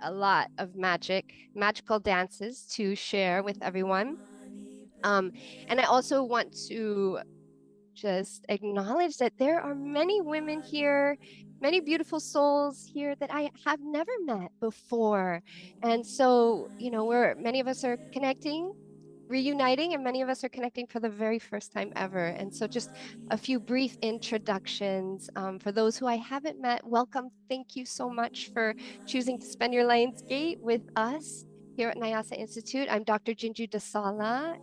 a lot of magical dances to share with everyone. Um, and I also want to just acknowledge that there are many women here, many beautiful souls here that I have never met before. And so, many of us are connecting, reuniting, and many of us are connecting for the very first time ever. And so, just a few brief introductions. For those who I haven't met, welcome. Thank you so much for choosing to spend your Lions Gate with us here at Nyasa Institute. I'm Dr. Jinju Dasala,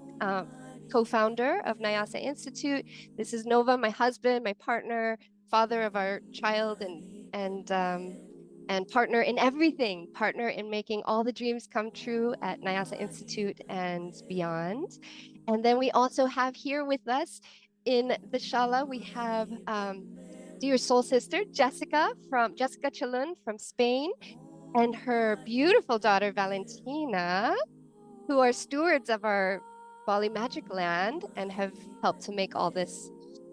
co-founder of Nyasa Institute. This is Nova, my husband, my partner, father of our child, and partner in everything, partner in making all the dreams come true at Nyasa Institute and beyond. And then we also have here with us in the Shala, we have dear soul sister Jessica Chalun from Spain, and her beautiful daughter Valentina, who are stewards of our Bali Magic Land and have helped to make all this.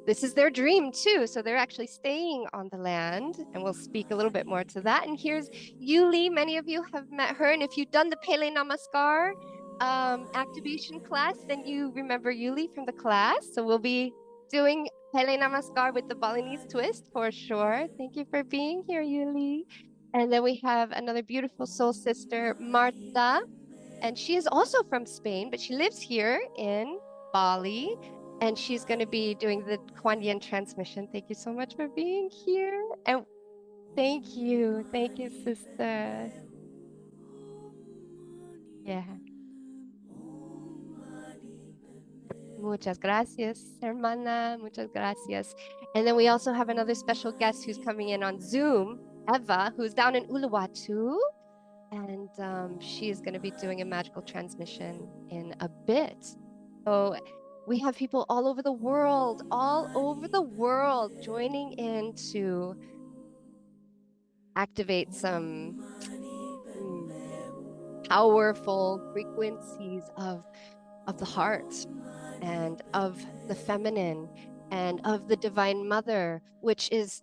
This is their dream too. So they're actually staying on the land, and we'll speak a little bit more to that. And here's Yuli. Many of you have met her. And if you've done the Pele Namaskar activation class, then you remember Yuli from the class. So we'll be doing Pele Namaskar with the Balinese twist for sure. Thank you for being here, Yuli. And then we have another beautiful soul sister, Marta, and she is also from Spain, but she lives here in Bali, and she's going to be doing the Kuan Yin transmission. Thank you so much for being here. And thank you, sister. Yeah. Muchas gracias, hermana. Muchas gracias. And then we also have another special guest who's coming in on Zoom, Eva, who's down in Uluwatu. And she is going to be doing a magical transmission in a bit. So we have people all over the world, joining in to activate some powerful frequencies of the heart and of the feminine and of the Divine Mother, which is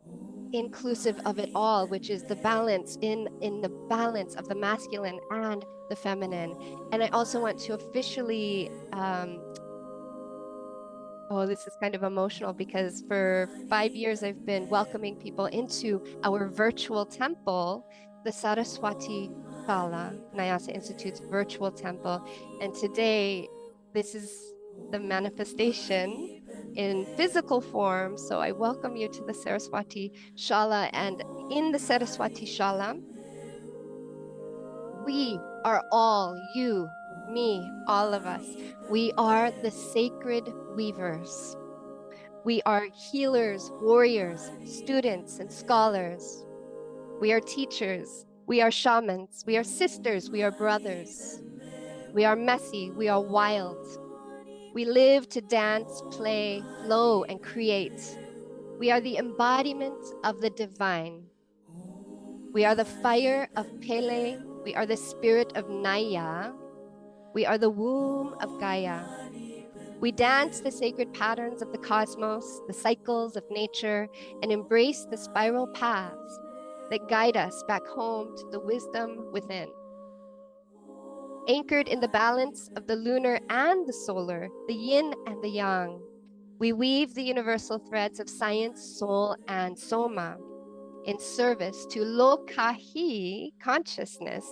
inclusive of it all, which is the balance in the balance of the masculine and the feminine. And I also want to officially this is kind of emotional because for 5 years I've been welcoming people into our virtual temple, the Saraswati Shala, Nyasa Institute's virtual temple. And today, this is the manifestation in physical form. So I welcome you to the Saraswati Shala. And in the Saraswati Shala, we are all, you, me, all of us. We are the sacred weavers. We are healers, warriors, students, and scholars. We are teachers. We are shamans. We are sisters. We are brothers. We are messy. We are wild. We live to dance, play, flow, and create. We are the embodiment of the divine. We are the fire of Pele. We are the spirit of Naya. We are the womb of Gaia. We dance the sacred patterns of the cosmos, the cycles of nature, and embrace the spiral paths that guide us back home to the wisdom within. Anchored in the balance of the lunar and the solar, the yin and the yang, we weave the universal threads of science, soul, and soma in service to Lokahi consciousness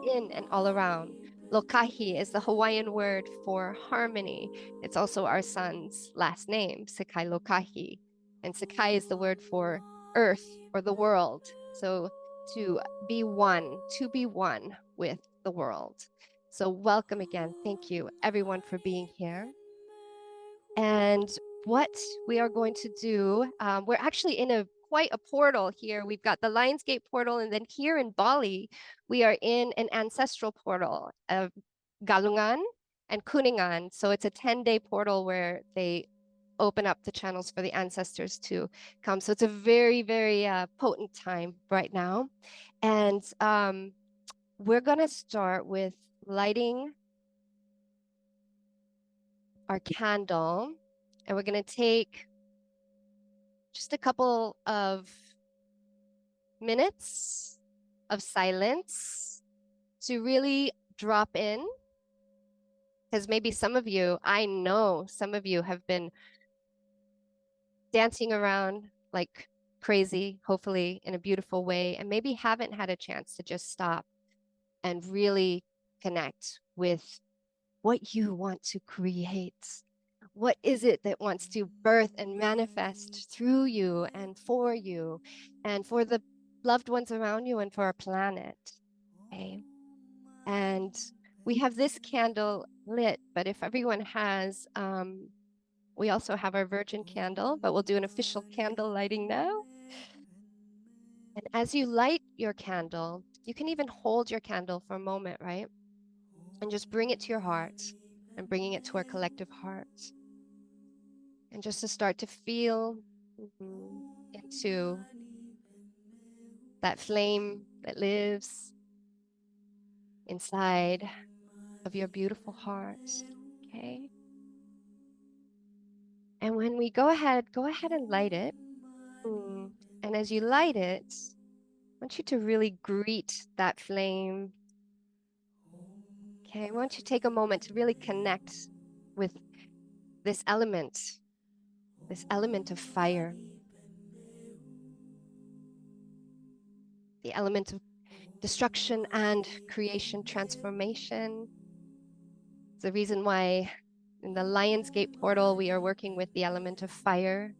within and all around. Lokahi is the Hawaiian word for harmony. It's also our son's last name, Sekai Lokahi. And Sekai is the word for earth or the world. So to be one with the world. So welcome again. Thank you everyone for being here. And what we are going to do, we're actually in quite a portal here. We've got the Lionsgate portal, and then here in Bali, we are in an ancestral portal of Galungan and Kuningan. So it's a 10-day portal where they open up the channels for the ancestors to come. So it's a very, very potent time right now. And we're going to start with lighting our candle, and we're going to take just a couple of minutes of silence to really drop in, because maybe some of you, I know some of you have been dancing around like crazy, hopefully in a beautiful way, and maybe haven't had a chance to just stop and really connect with what you want to create. What is it that wants to birth and manifest through you and for the loved ones around you and for our planet? Okay. And we have this candle lit, but if everyone has, we also have our virgin candle, but we'll do an official candle lighting now. And as you light your candle, you can even hold your candle for a moment, right? And just bring it to your heart and bringing it to our collective hearts. And just to start to feel into that flame that lives inside of your beautiful heart. Okay. And when we go ahead and light it. And as you light it, I want you to really greet that flame. Okay, I want you to take a moment to really connect with this element of fire, the element of destruction and creation, transformation. It's the reason why in the Lionsgate portal, we are working with the element of fire.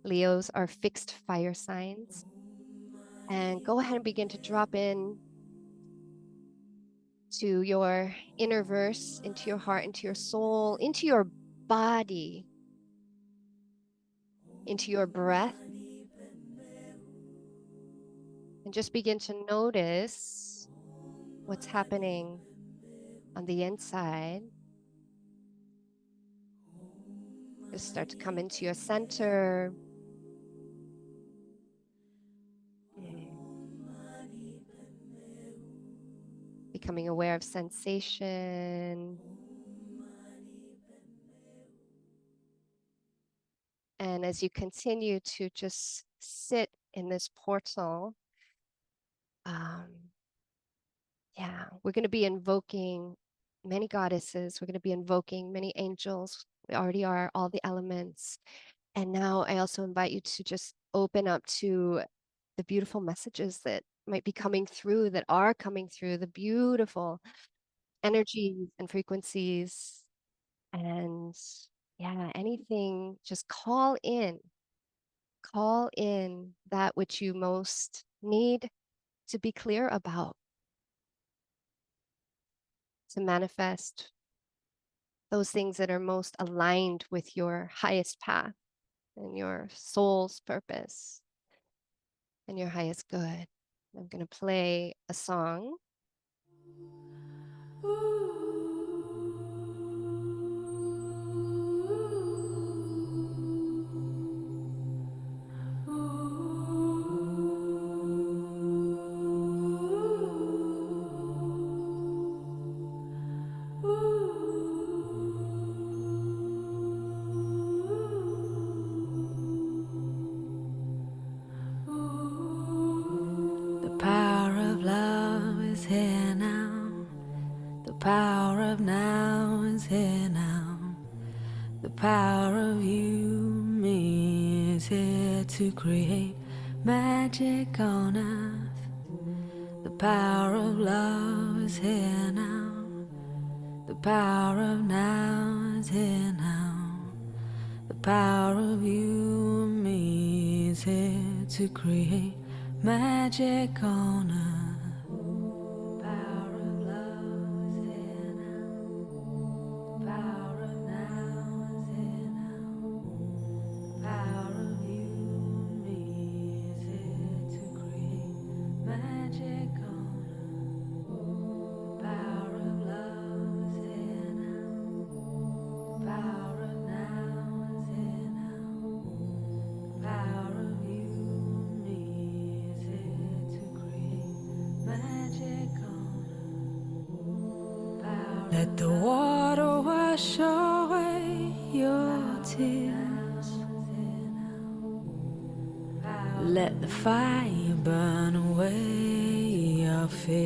Leos are fixed fire signs. And go ahead and begin to drop in to your inner verse, into your heart, into your soul, into your body, into your breath. And just begin to notice what's happening on the inside. Just start to come into your center. Becoming aware of sensation. And as you continue to just sit in this portal, we're going to be invoking many goddesses. We're going to be invoking many angels. We already are, all the elements. And now I also invite you to just open up to the beautiful messages that might be coming through, that are coming through, the beautiful energies and frequencies. And anything, just call in that which you most need to be clear about, to manifest those things that are most aligned with your highest path and your soul's purpose and your highest good. I'm going to play a song. To create magic on earth. The power of love is here now. The power of now is here now. The power of you and me is here to create magic on earth. Let the water wash away your tears. Let the fire burn away your shall fence.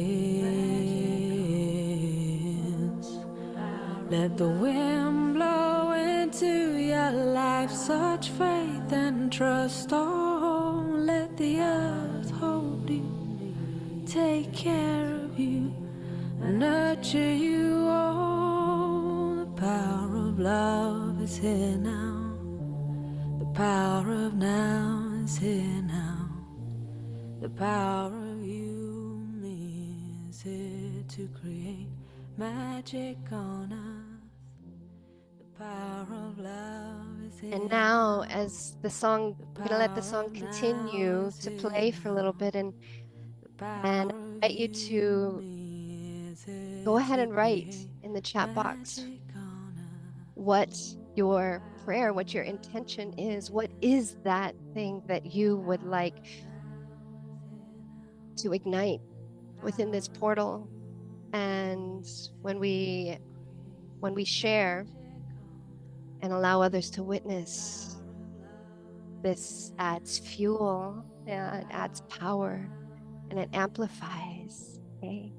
Let the wind blow into your life such faith and trust. Oh, let the earth hold you, take care of you, nurture you. Oh, the power of love is here now. The power of now is here now. The power of you, me, is here to create magic on earth. The power of love is And here now, now. as the song, The I'm gonna let the power song of now continue is to here play for a little now. bit, The and power of I invite you you, to me, is go here ahead to and write create in the chat box magic on earth. what your prayer, what your intention is. What is that thing that you would like to ignite within this portal? And when we when we share and allow others to witness, this adds fuel and adds power and it amplifies. Okay.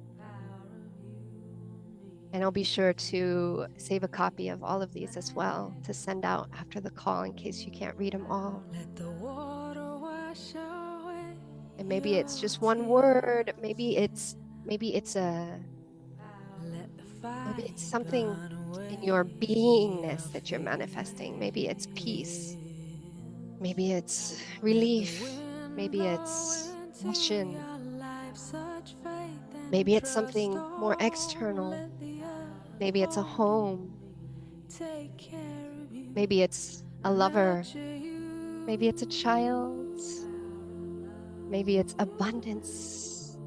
And I'll be sure to save a copy of all of these as well to send out after the call in case you can't read them all. Let the water wash away And maybe your it's just one word, tears. maybe it's a Let the maybe fire it's something burn in your away your beingness that you're manifesting. Maybe it's peace. fear. Maybe it's Let the relief. wind Maybe blow it's into passion. your life such faith and Maybe it's trust. something more Oh, external. let the earth Maybe it's a hold you, home. take care of you, Maybe it's a lover. nurture Maybe it's a you. child. Maybe it's abundance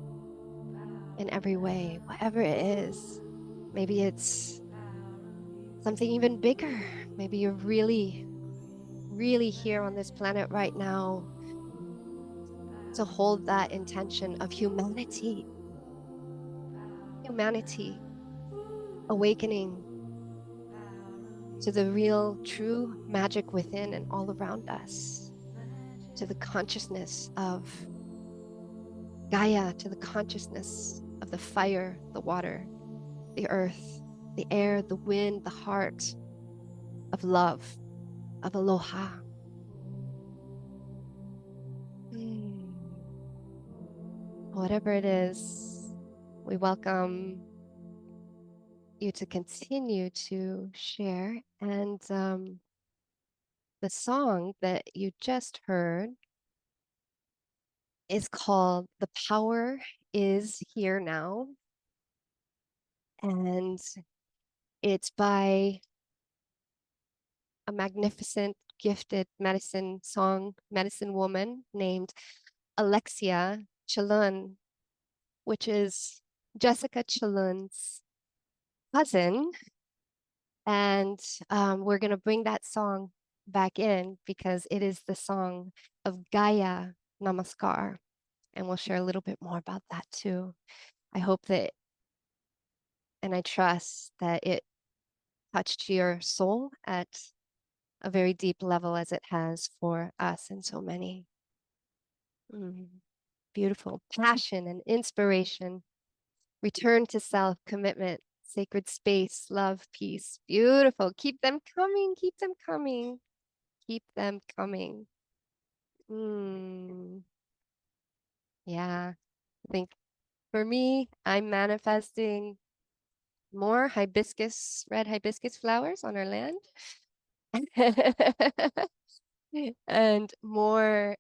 in every way, whatever it is. Maybe it's something even bigger. Maybe you're really, really here on this planet right now to hold that intention of humanity, awakening to the real, true magic within and all around us, to the consciousness of Gaia, to the consciousness of the fire, the water, the earth, the air, the wind, the heart, of love, of aloha. Mm. Whatever it is, we welcome you to continue to share. And the song that you just heard is called The Power Is Here Now. And it's by a magnificent, gifted medicine woman named Alexia Chalun, which is Jessica Chalun's cousin. And we're going to bring that song back in because it is the song of Gaia Namaskar. And we'll share a little bit more about that too. I hope that, and I trust that it touched your soul at a very deep level as it has for us and so many. Mm, beautiful passion and inspiration, return to self, commitment, sacred space, love, peace. Beautiful. Keep them coming. Keep them coming. Keep them coming. Mm, yeah. I think for me, I'm manifesting more hibiscus, red hibiscus flowers on our land and more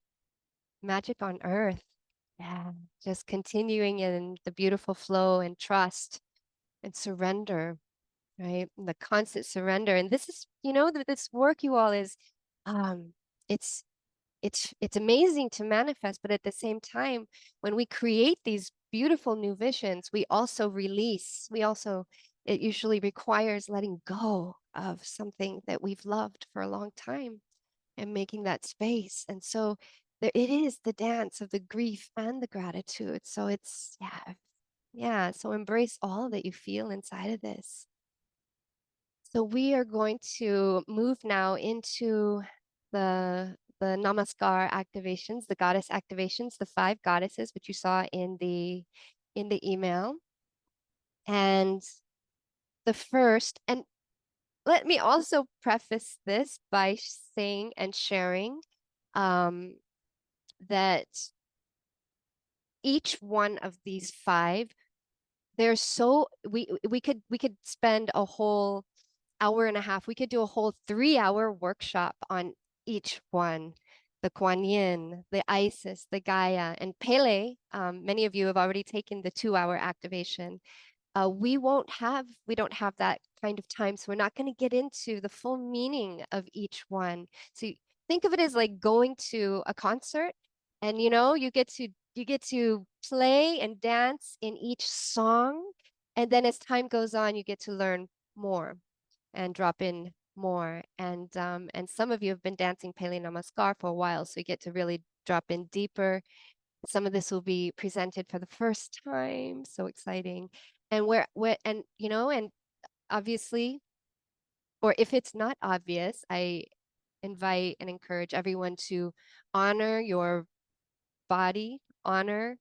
magic on earth. Yeah. Just continuing in the beautiful flow and trust and surrender, right? And the constant surrender. And this is, this work you all is, um, it's it's amazing to manifest, but at the same time, when we create these beautiful new visions, we also release. It usually requires letting go of something that we've loved for a long time and making that space. And so there it is the dance of the grief and the gratitude. So it's yeah. So embrace all that you feel inside of this. So we are going to move now into the Namaskar activations, the goddess activations, the five goddesses, which you saw in in the email. And the first, and let me also preface this by saying and sharing um, that each one of these five, they're so we could spend a whole hour and a half. We could do a whole 3 hour workshop on each one. The Kuan Yin, the Isis, the Gaia, and Pele. Many of you have already taken the 2 hour activation. We don't have that kind of time, so we're not going to get into the full meaning of each one. So think of it as like going to a concert, and you get to play and dance in each song, and then as time goes on, you get to learn more and drop in more. And some of you have been dancing Pele Namaskar for a while, so you get to really drop in deeper. Some of this will be presented for the first time. So exciting. And and obviously, or if it's not obvious, I invite and encourage everyone to honor your body, honor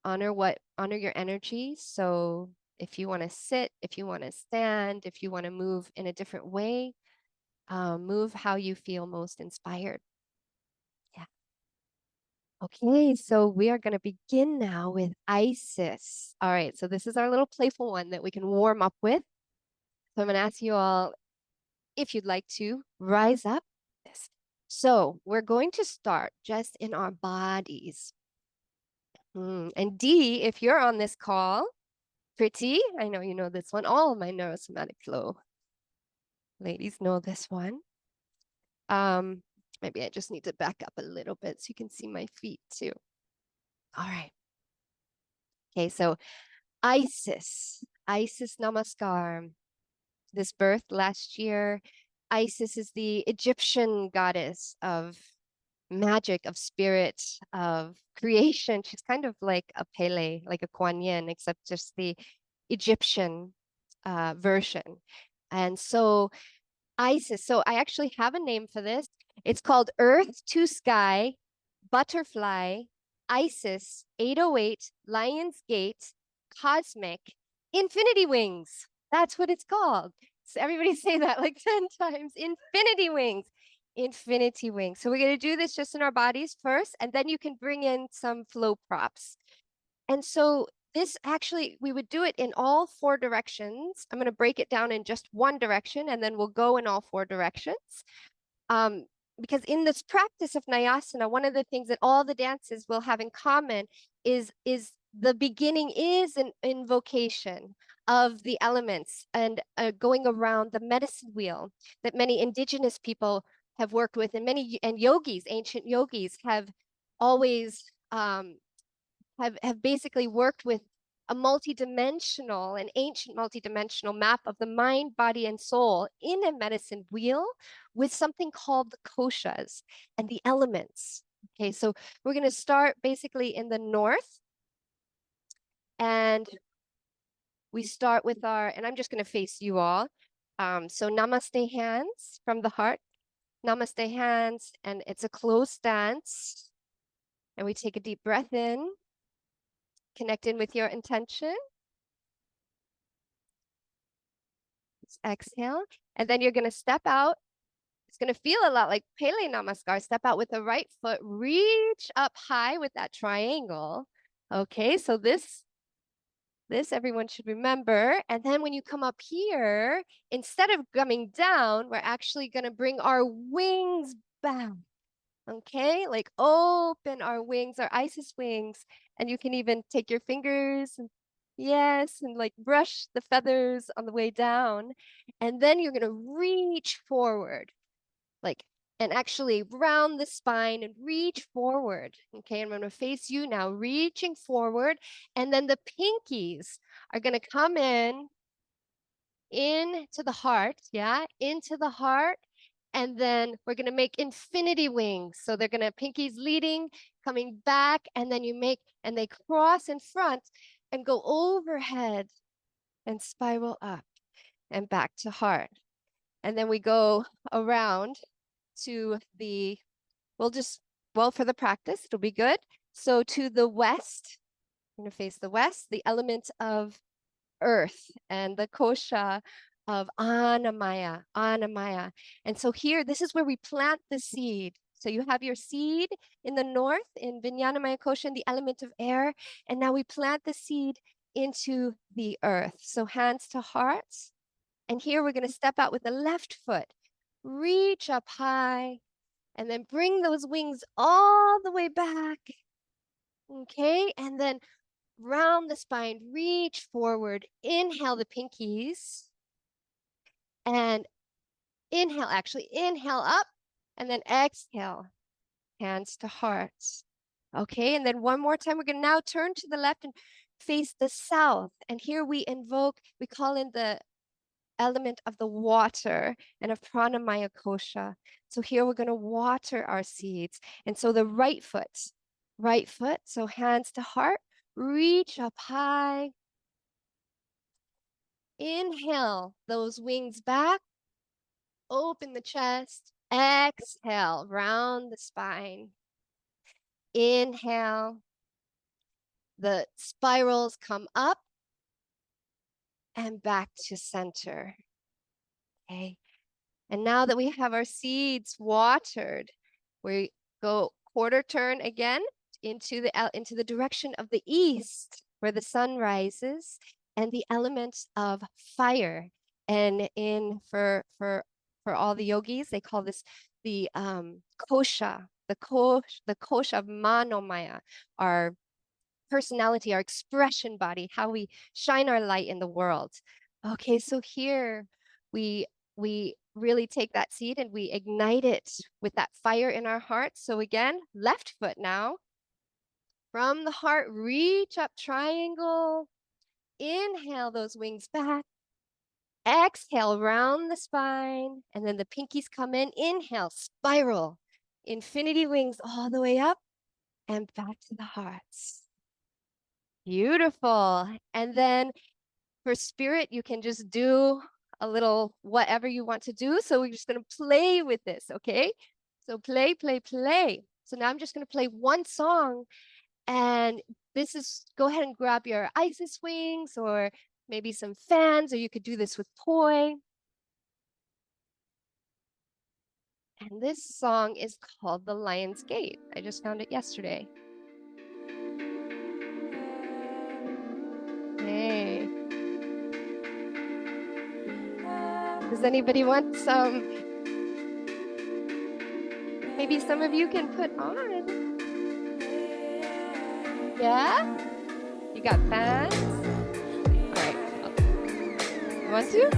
your energy. So if you want to sit, if you want to stand, if you want to move in a different way, move how you feel most inspired. Yeah. Okay, so we are going to begin now with Isis. All right, so this is our little playful one that we can warm up with. So I'm going to ask you all if you'd like to rise up. So we're going to start just in our bodies. And D, if you're on this call, pretty, I know you know this one. All of my neurosomatic flow ladies know this one. Um, Maybe I just need to back up a little bit so you can see my feet too. All right. Okay, so Isis Namaskar. This birth last year. Isis is the Egyptian goddess of magic, of spirit, of creation. She's kind of like a Pele, like a Kuan Yin, except just the Egyptian version. And so Isis, so I actually have a name for this. It's called Earth to Sky, Butterfly, Isis, 808, Lion's Gate, Cosmic, Infinity Wings. That's what it's called. So everybody say that like 10 times. Infinity Wings. Infinity Wings. So we're going to do this just in our bodies first, and then you can bring in some flow props. And so this actually, we would do it in all four directions. I'm going to break it down in just one direction, and then we'll go in all four directions. Um, because in this practice of Nyasana, one of the things that all the dances will have in common is the beginning is an invocation of the elements and going around the medicine wheel that many indigenous people have worked with, and many and yogis, ancient yogis, have always have basically worked with a multidimensional, an ancient multidimensional map of the mind, body, and soul in a medicine wheel with something called the koshas and the elements. Okay, so we're going to start basically in the north, and we start with and I'm just going to face you all. So namaste hands from the heart, namaste hands, and it's a closed stance. And we take a deep breath in, connect in with your intention. Exhale. And then you're going to step out. It's going to feel a lot like Pele Namaskar. Step out with the right foot, reach up high with that triangle. Okay, so this everyone should remember. And then when you come up here, instead of coming down, we're actually going to bring our wings back. Okay, like open our wings, our Isis wings. And you can even take your fingers and yes, and like brush the feathers on the way down. And then you're going to reach forward, like, and actually round the spine and reach forward. Okay, I'm going to face you now, reaching forward. And then the pinkies are going to come into the heart. Yeah, into the heart. And then we're going to make infinity wings. So they're going to pinkies leading, coming back, and then and they cross in front and go overhead and spiral up and back to heart. And then we go around to well, for the practice, it'll be good. So to the west, We're going to face the west, the element of earth, and the kosha of anamaya, anamaya. And so here, this is where we plant the seed. So you have your seed in the north, in Vijnanamaya kosha, in the element of air. And now we plant the seed into the earth. So hands to heart. And here we're going to step out with the left foot. Reach up high. And then bring those wings all the way back. Okay. And then round the spine, reach forward, inhale the pinkies, and inhale up, and then exhale, hands to hearts. Okay, and then one more time, we're gonna now turn to the left and face the south. And here we call in the element of the water and of pranamaya kosha. So here we're gonna water our seeds. And so the right foot, so hands to heart, reach up high. Inhale those wings back, open the chest, exhale, round the spine. Inhale, the spirals come up and back to center. Okay, and now that we have our seeds watered, we go quarter turn again into the direction of the east, where the sun rises, and the element of fire. And for all the yogis, they call this the kosha, the kosha of manomaya, our personality, our expression body, how we shine our light in the world. Okay, so here we really take that seed and we ignite it with that fire in our hearts. So again, left foot now. From the heart, reach up, triangle. Inhale those wings back. Exhale, round the spine. And then the pinkies come in. Inhale, spiral. Infinity wings all the way up and back to the hearts. Beautiful. And then for spirit, you can just do a little whatever you want to do. So we're just going to play with this, okay? So play, play, play. So now I'm just going to play one song. And this is, go ahead and grab your Isis wings or maybe some fans, or you could do this with poi. And this song is called The Lion's Gate. I just found it yesterday. Hey. Does anybody want some? Maybe some of you can put on. Yeah? You got fans? All right. You want to?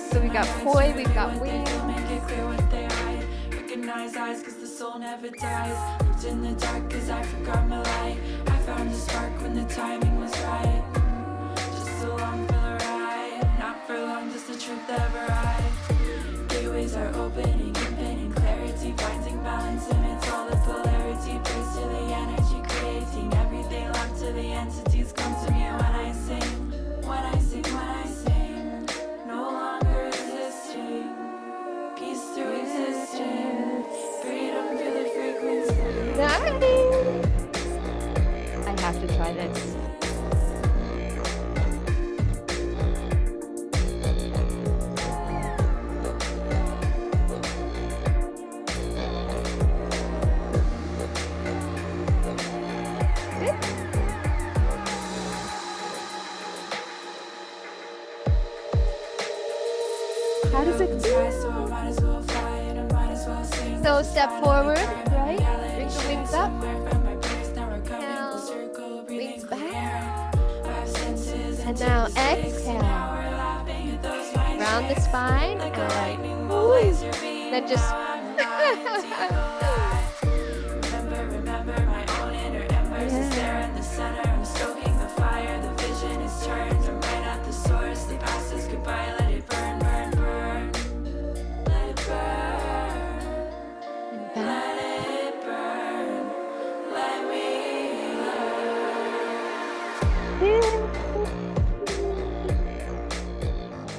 So we got poi, we've got wings. Recognize eyes cause the soul never dies. Lived in the dark cause I forgot my light. I found a spark when the timing was right. Just along for the ride. Not for long, just the truth that arrive. Gateways are opening, infinite clarity. Finding balance amidst all the polarity. Praise to the energy creating everything. Locked to the entities come to me when I sing. When I sing, when I sing. No longer resisting. Peace through existence. Freedom through the frequency. Nice. I have to try this. How does it feel? So step forward, right? Bring the wings up. Now, wings back. And now exhale. Round the spine. And then just remember my own inner embers is there in the center. I'm stoking the fire. The vision is turned. I'm right at the source. The past is goodbye. Let it burn, burn, burn. Let it burn. Let it burn.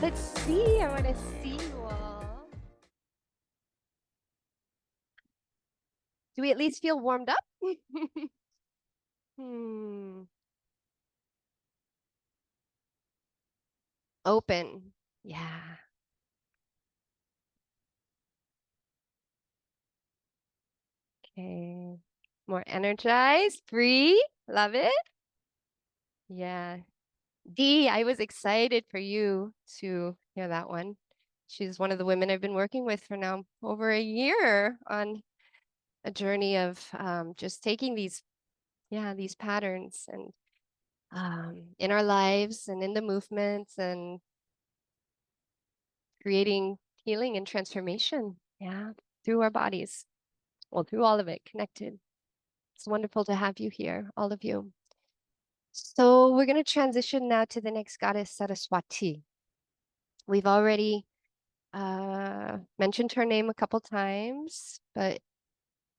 Let's see. I want to see you all. Do we at least feel warmed up? Hmm. Open. Yeah. Okay. More energized. Free. Love it. Yeah. Dee, I was excited for you to hear that one. She's one of the women I've been working with for now over a year on a journey of just taking these, yeah, these patterns and in our lives and in the movements and creating healing and transformation, yeah, through our bodies. Well, through all of it, connected. It's wonderful to have you here, all of you. So we're going to transition now to the next goddess, Saraswati. We've already mentioned her name a couple times, but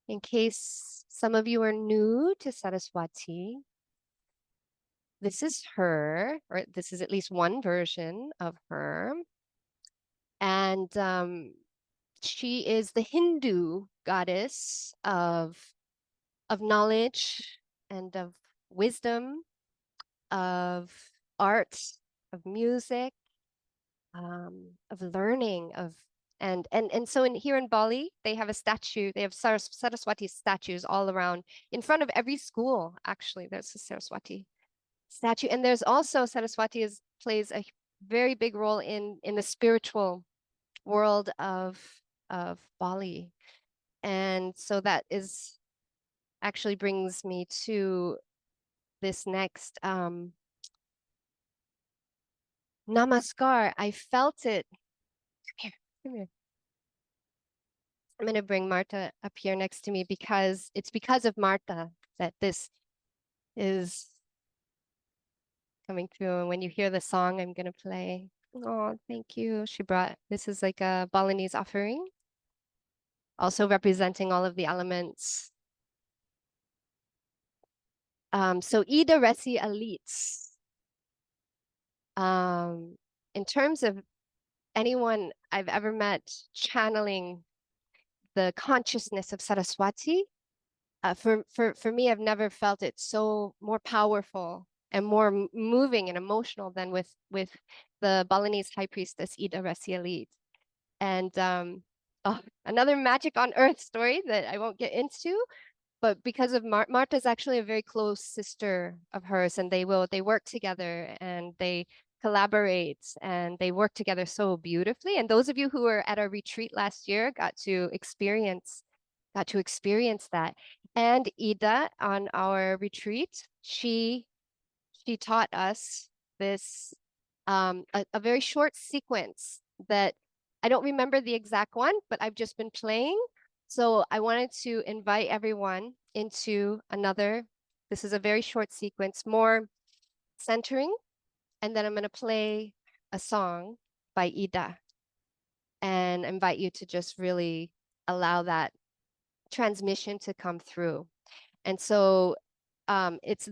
in case some of you are new to Saraswati, this is her, or this is at least one version of her. And she is the Hindu goddess of knowledge and of wisdom, of art, of music, of learning, of and so in here in Bali, they have a statue. They have Saraswati statues all around in front of every school. Actually, there's a Saraswati statue, and there's also Saraswati plays a very big role in the spiritual world of Bali, and so that is actually brings me to this next Namaskar. I felt it. Come here, come here. I'm going to bring Marta up here next to me because it's because of Marta that this is coming through. And when you hear the song I'm going to play, oh, thank you. She brought, this is like a Balinese offering, also representing all of the elements. So Ida Resi Elites. In terms of anyone I've ever met channeling the consciousness of Saraswati, for me, I've never felt it so more powerful and more moving and emotional than with the Balinese high priestess Ida Rasialit. And oh, another magic on earth story that I won't get into, but because of Marta's actually a very close sister of hers, and they work together and they collaborate and they work together so beautifully. And those of you who were at our retreat last year got to experience that. And Ida on our retreat, she taught us this a very short sequence that I don't remember the exact one, but I've just been playing. So I wanted to invite everyone into another. This is a very short sequence, more centering, and then I'm going to play a song by Ida and invite you to just really allow that transmission to come through. And so it's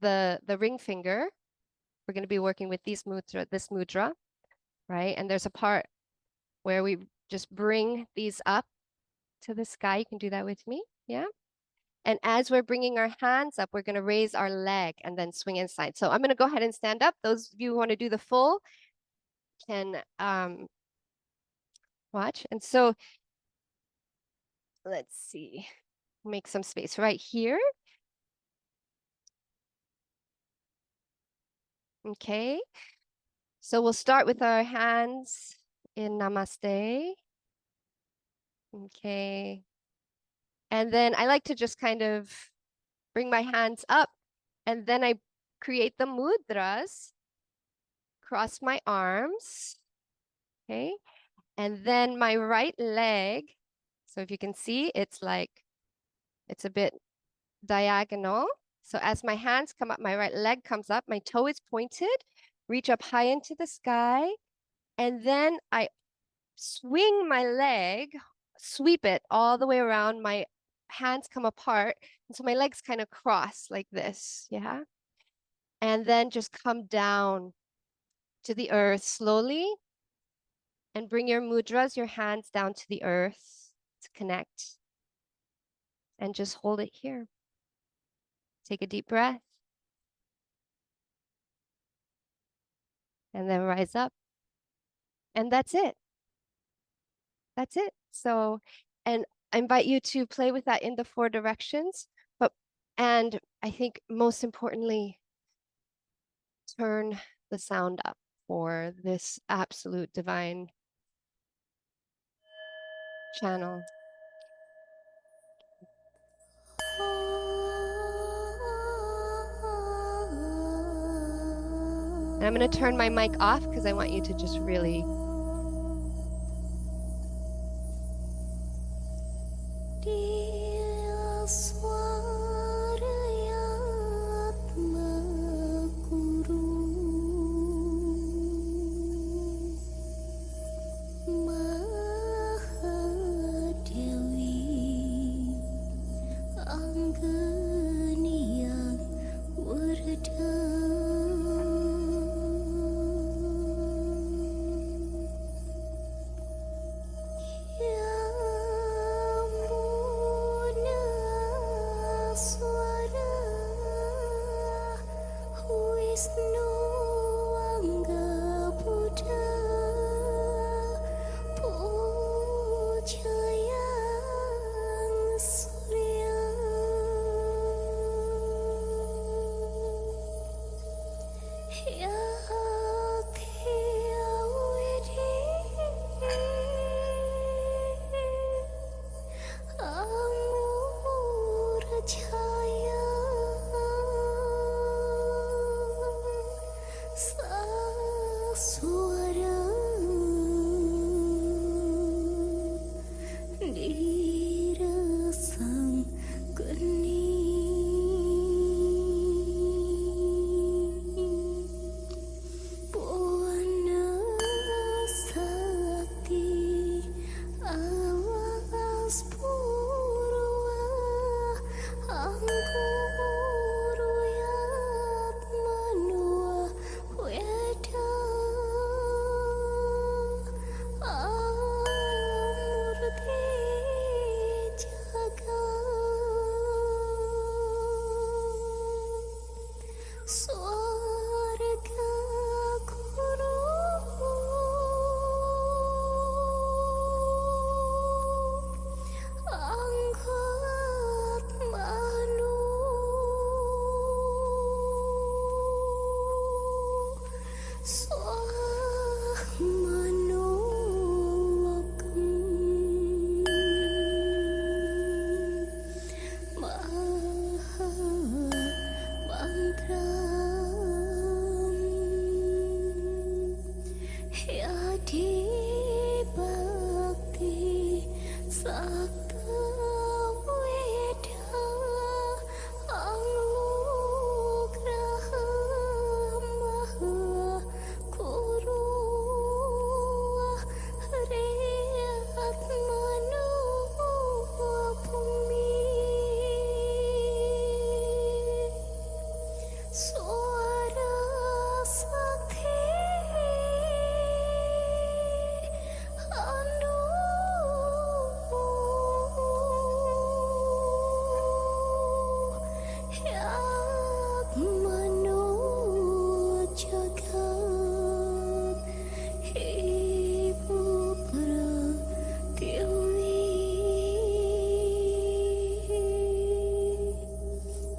the ring finger. We're going to be working with this mudra, right? And there's a part where we just bring these up to the sky. You can do that with me, yeah? And as we're bringing our hands up, we're going to raise our leg and then swing inside. So I'm going to go ahead and stand up. Those of you who want to do the full can watch. And so let's see, make some space right here. Okay. So we'll start with our hands in Namaste. Okay. And then I like to just kind of bring my hands up and then I create the mudras, cross my arms. Okay. And then my right leg. So if you can see, it's a bit diagonal. So as my hands come up, my right leg comes up, my toe is pointed, reach up high into the sky. And then I swing my leg, sweep it all the way around. My hands come apart. And so my legs kind of cross like this. Yeah. And then just come down to the earth slowly and bring your mudras, your hands down to the earth to connect. And just hold it here. Take a deep breath. And then rise up. And that's it. That's it. So, and I invite you to play with that in the 4 directions. And I think most importantly, turn the sound up for this absolute divine channel. And I'm going to turn my mic off because I want you to just really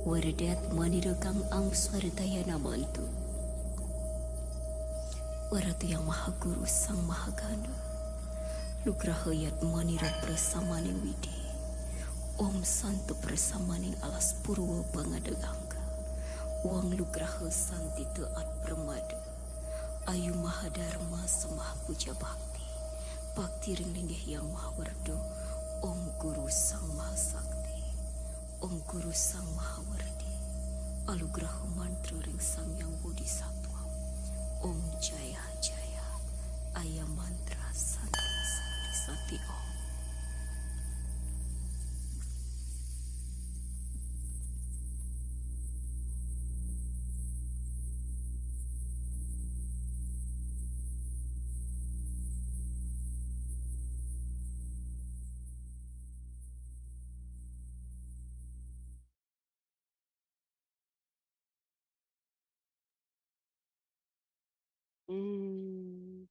Waradat manirekang ang swaradaya namantu. Waratu yang maha guru sang maha ganu. Nugrahayat manira prasamaning widi. Om santu prasamaning alas purwa bangadagangga. Wang nugraha santi taat permada. Ayu maha dharma semah puja bakti. Bakti ringlinggih yang maha wardo. Om guru sang maha sakti. Om Guru Sang Mahawardi, alugraha mantra ring Sang Yang Bodhisattva. Om Jaya Jaya, ayam mantra Santi Santi Santi Om. Mm.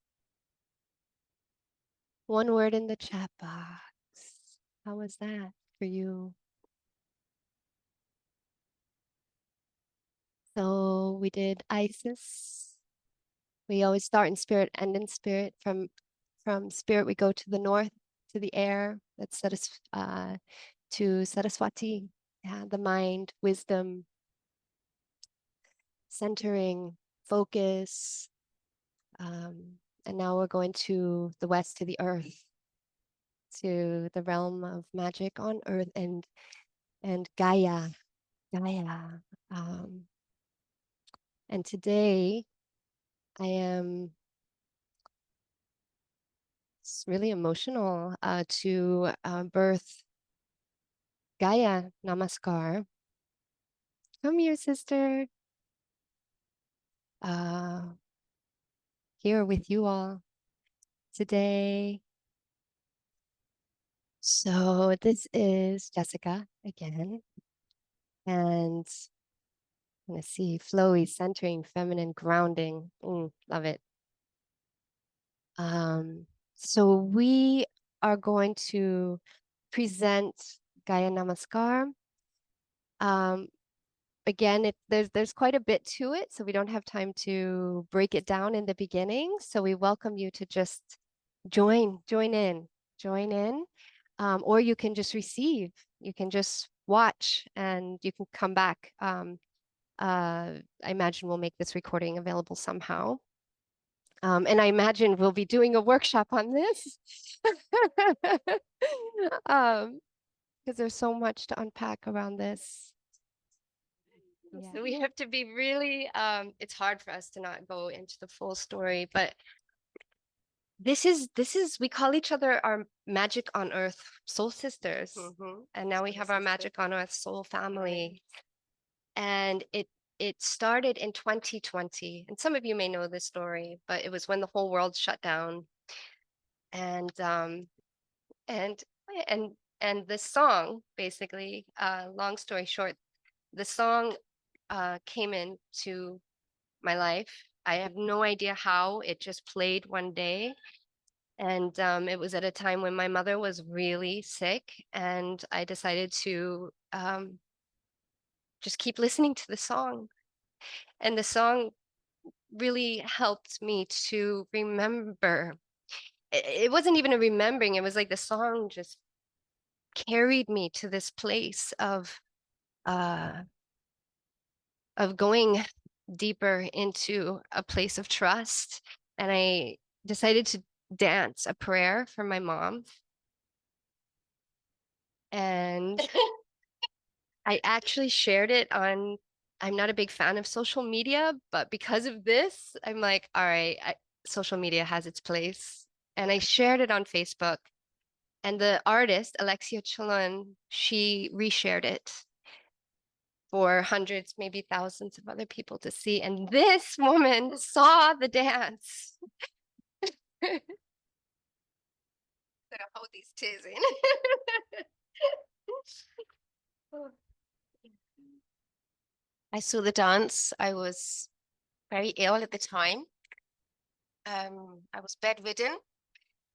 One word in the chat box. How was that for you? So we did Isis. We always start in spirit, end in spirit. From spirit, we go to the north, to the air. That's to Saraswati. Yeah, the mind, wisdom, centering, focus. And now we're going to the west, to the earth, to the realm of magic on earth and Gaia. Gaia. And today I am really emotional to birth Gaia Namaskar. Come here, sister. Here with you all today. So this is Jessica again. And I'm gonna see flowy, centering, feminine, grounding. Love it. So we are going to present Gaia Namaskar. Again, there's quite a bit to it, so we don't have time to break it down in the beginning. So we welcome you to just join in, or you can just receive. You can just watch, and you can come back. I imagine we'll make this recording available somehow. And I imagine we'll be doing a workshop on this because there's so much to unpack around this. Yeah. So we have to be really, it's hard for us to not go into the full story, but this is, we call each other our Magic on Earth soul sisters. And now we have our Magic on Earth soul family. And it started in 2020. And some of you may know this story, but it was when the whole world shut down. And and the song, basically, long story short, the song came into my life. I have no idea how. It just played one day. And it was at a time when my mother was really sick, and I decided to just keep listening to the song. And the song really helped me to remember. It wasn't even a remembering, it was like the song just carried me to this place uh, of going deeper into a place of trust. And I decided to dance a prayer for my mom. And I actually shared it on, I'm not a big fan of social media, but because of this, I'm like, all right, social media has its place. And I shared it on Facebook. And the artist, Alexia Chalon, she reshared it for hundreds, maybe thousands of other people to see. And this woman saw the dance. Gonna hold these tears in. I saw the dance. I was very ill at the time. I was bedridden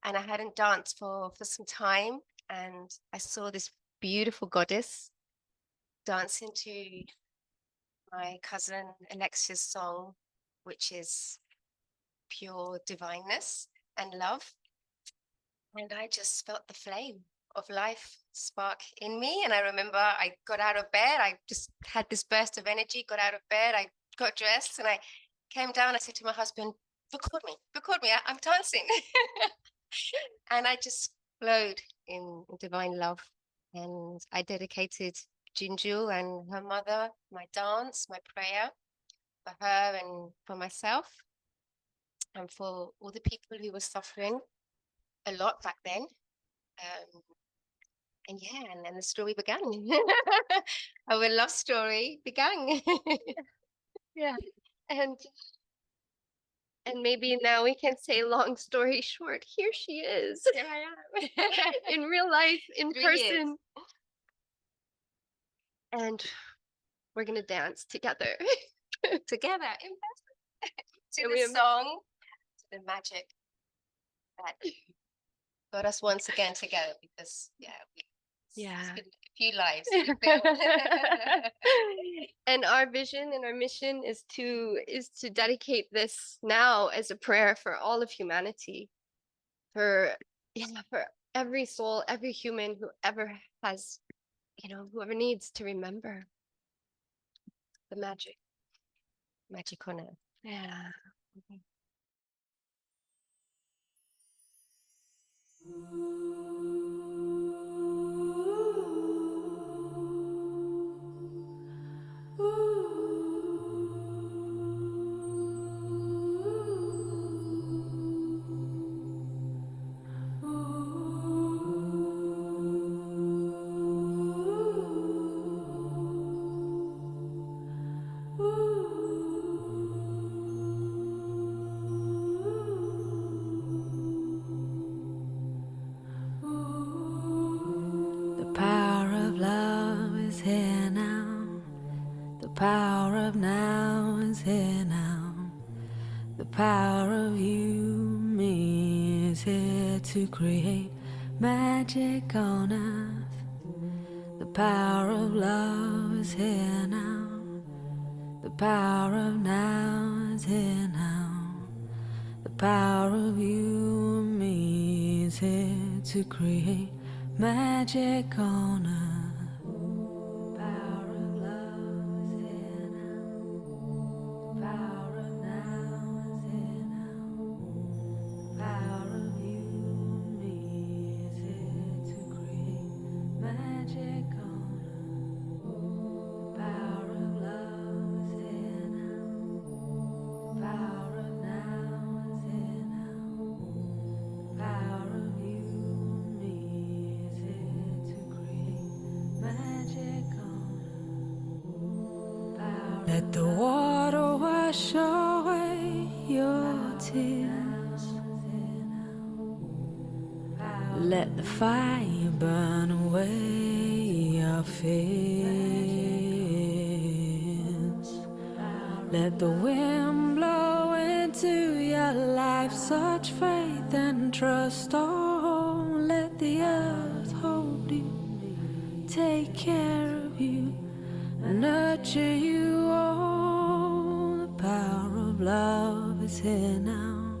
and I hadn't danced for some time. And I saw this beautiful goddess dancing to my cousin Alexia's song, which is pure divineness and love. And I just felt the flame of life spark in me. And I remember I got out of bed. I just had this burst of energy, got out of bed. I got dressed and I came down. I said to my husband, record me. I'm dancing. And I just flowed in divine love. And I dedicated Jinju and her mother, my dance, my prayer for her and for myself and for all the people who were suffering a lot back then. And yeah, and then the story began. Our love story began. Yeah. And maybe now we can say, long story short, here she is. Here I am. In real life, in 3 person. Years. And we're gonna dance together. Together in person. To the song. the magic that got us once again together, because it's been a few lives. And our vision and our mission is to dedicate this now as a prayer for all of humanity, for for every soul, every human who ever has, whoever needs to remember the magic on it. Yeah. The power of love is here now. The power of now is here now. The power of you, me, is here to create magic on earth. The power of love is here now. The power of now is here now. The power of you and me is here to create magic on earth. The power of love is here now. The power of now is here now. The power of you and me is here to create magic on earth. The power of love is here now. The power of now is here now. The power of you and me is here to create magic on earth. Let the water wash away your tears. Let the fire burn away your fears. Let the wind blow into your life such faith and trust. Oh, let the earth hold you, take care of you, nurture you. Oh, the power of love is here now.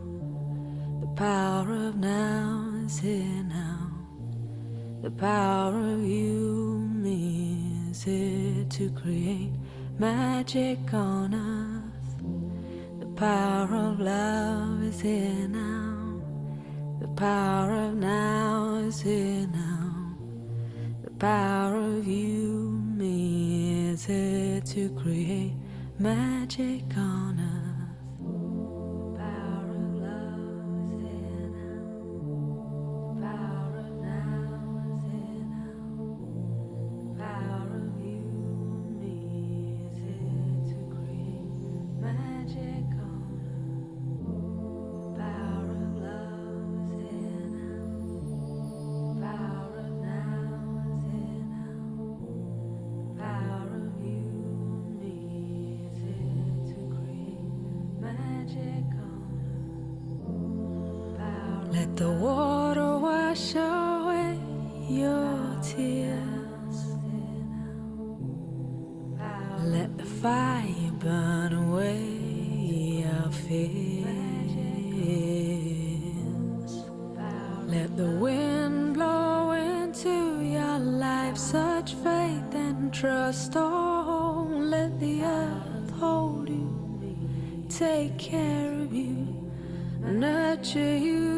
The power of now is here now. The power of you, me, is here to create magic on earth. The power of love is here now. The power of now is here now. The power of you, me, is here to create magic on earth. The power of love is here now. The power of now is here now. The power of you, me, is here to create magic on earth. The power of love is here now. The power of now is here now. The power of you, me, is here to create magic on earth. Let the water wash away your tears. Let the fire burn away your fears. Let the wind blow into your life such faith and trust. Oh, let the earth hold you, take care of you, nurture you.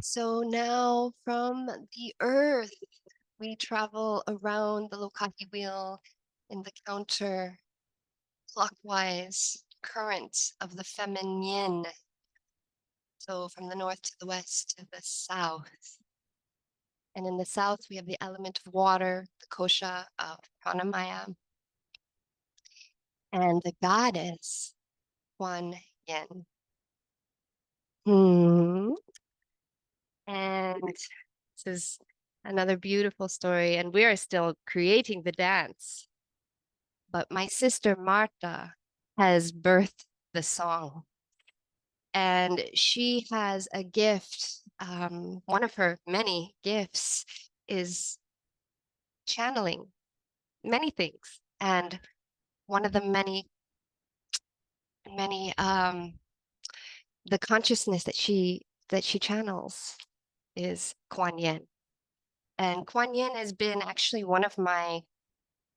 So now from the earth, we travel around the Lokaki wheel in the counter clockwise current of the feminine. So from the north to the west to the south. And in the south, we have the element of water, the kosha of pranamaya, and the goddess, Kuan Yin. Hmm. And this is another beautiful story, and we are still creating the dance. But my sister Marta has birthed the song, and she has a gift. One of her many gifts is channeling many things, and one of the many the consciousness that she channels is Kuan Yin. And Kuan Yin has been actually one of my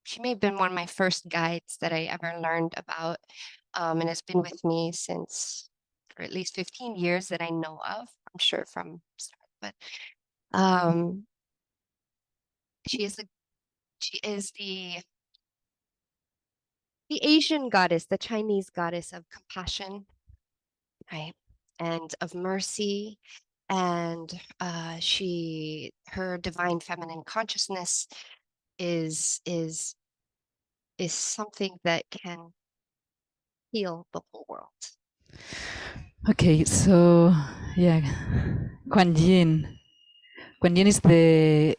she may have been one of my first guides that I ever learned about, and has been with me since for at least 15 years that I know of. I'm sure from start, but um, she is the she is the Asian goddess, the Chinese goddess of compassion, right, and of mercy, and her divine feminine consciousness is is is something that can heal the whole world. Okay, so yeah, Kuan Yin. Kuan Yin is the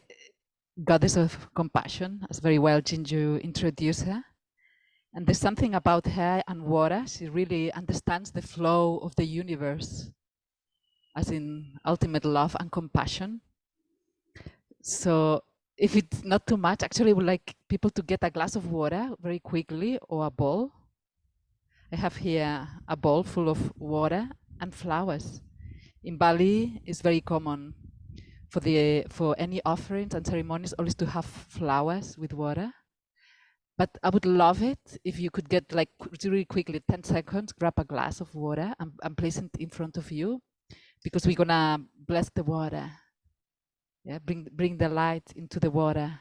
goddess of compassion, as very well Jinju introduced her. And there's something about her and water. She really understands the flow of the universe, as in ultimate love and compassion. So if it's not too much, actually I would like people to get a glass of water very quickly or a bowl. I have here a bowl full of water and flowers. In Bali, it's very common for any offerings and ceremonies always to have flowers with water. But I would love it if you could get like really quickly, 10 seconds, grab a glass of water and place it in front of you, because we're gonna bless the water. Yeah, bring the light into the water.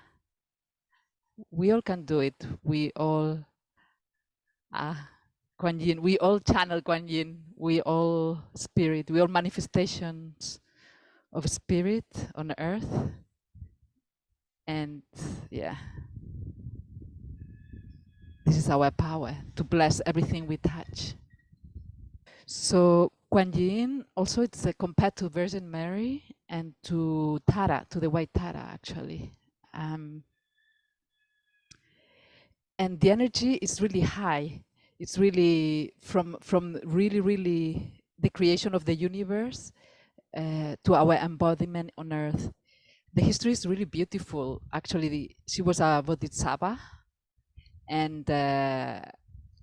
We all can do it. We all Kuan Yin. We all channel Kuan Yin. We all spirit. We all manifestations of spirit on earth. And yeah, this is our power to bless everything we touch. So Kuan Yin also it's compared to Virgin Mary and to Tara, to the white Tara actually. And the energy is really high. It's really from really the creation of the universe to our embodiment on earth. The history is really beautiful. Actually, she was a bodhisattva, and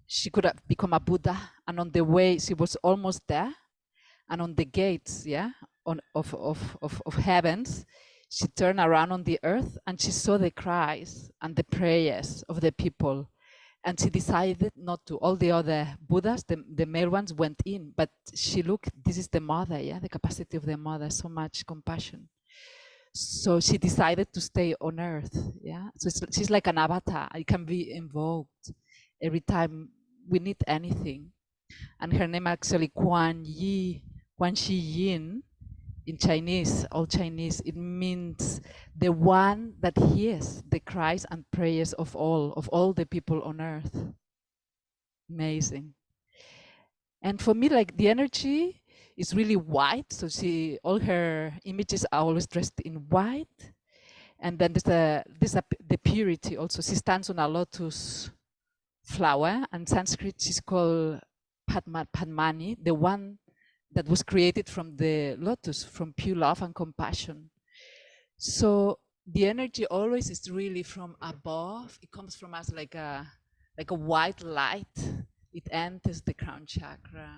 she could have become a Buddha. And on the way, she was almost there. And on the gates, yeah, of heavens, she turned around on the earth and she saw the cries and the prayers of the people. And she decided not to. All the other Buddhas, the male ones, went in, but she looked, this is the mother, yeah, the capacity of the mother, so much compassion. So she decided to stay on earth, yeah. So she's like an avatar. It can be invoked every time we need anything. And her name actually Kuan Yi, Kuan Shi Yin, in Chinese, Old Chinese, it means the one that hears the cries and prayers of all the people on earth. Amazing. And for me, like the energy is really white. So all her images are always dressed in white. And then the purity also. She stands on a lotus flower, and Sanskrit she's called Padmani, the one that was created from the lotus, from pure love and compassion. So the energy always is really from above. It comes from us like a white light. It enters the crown chakra.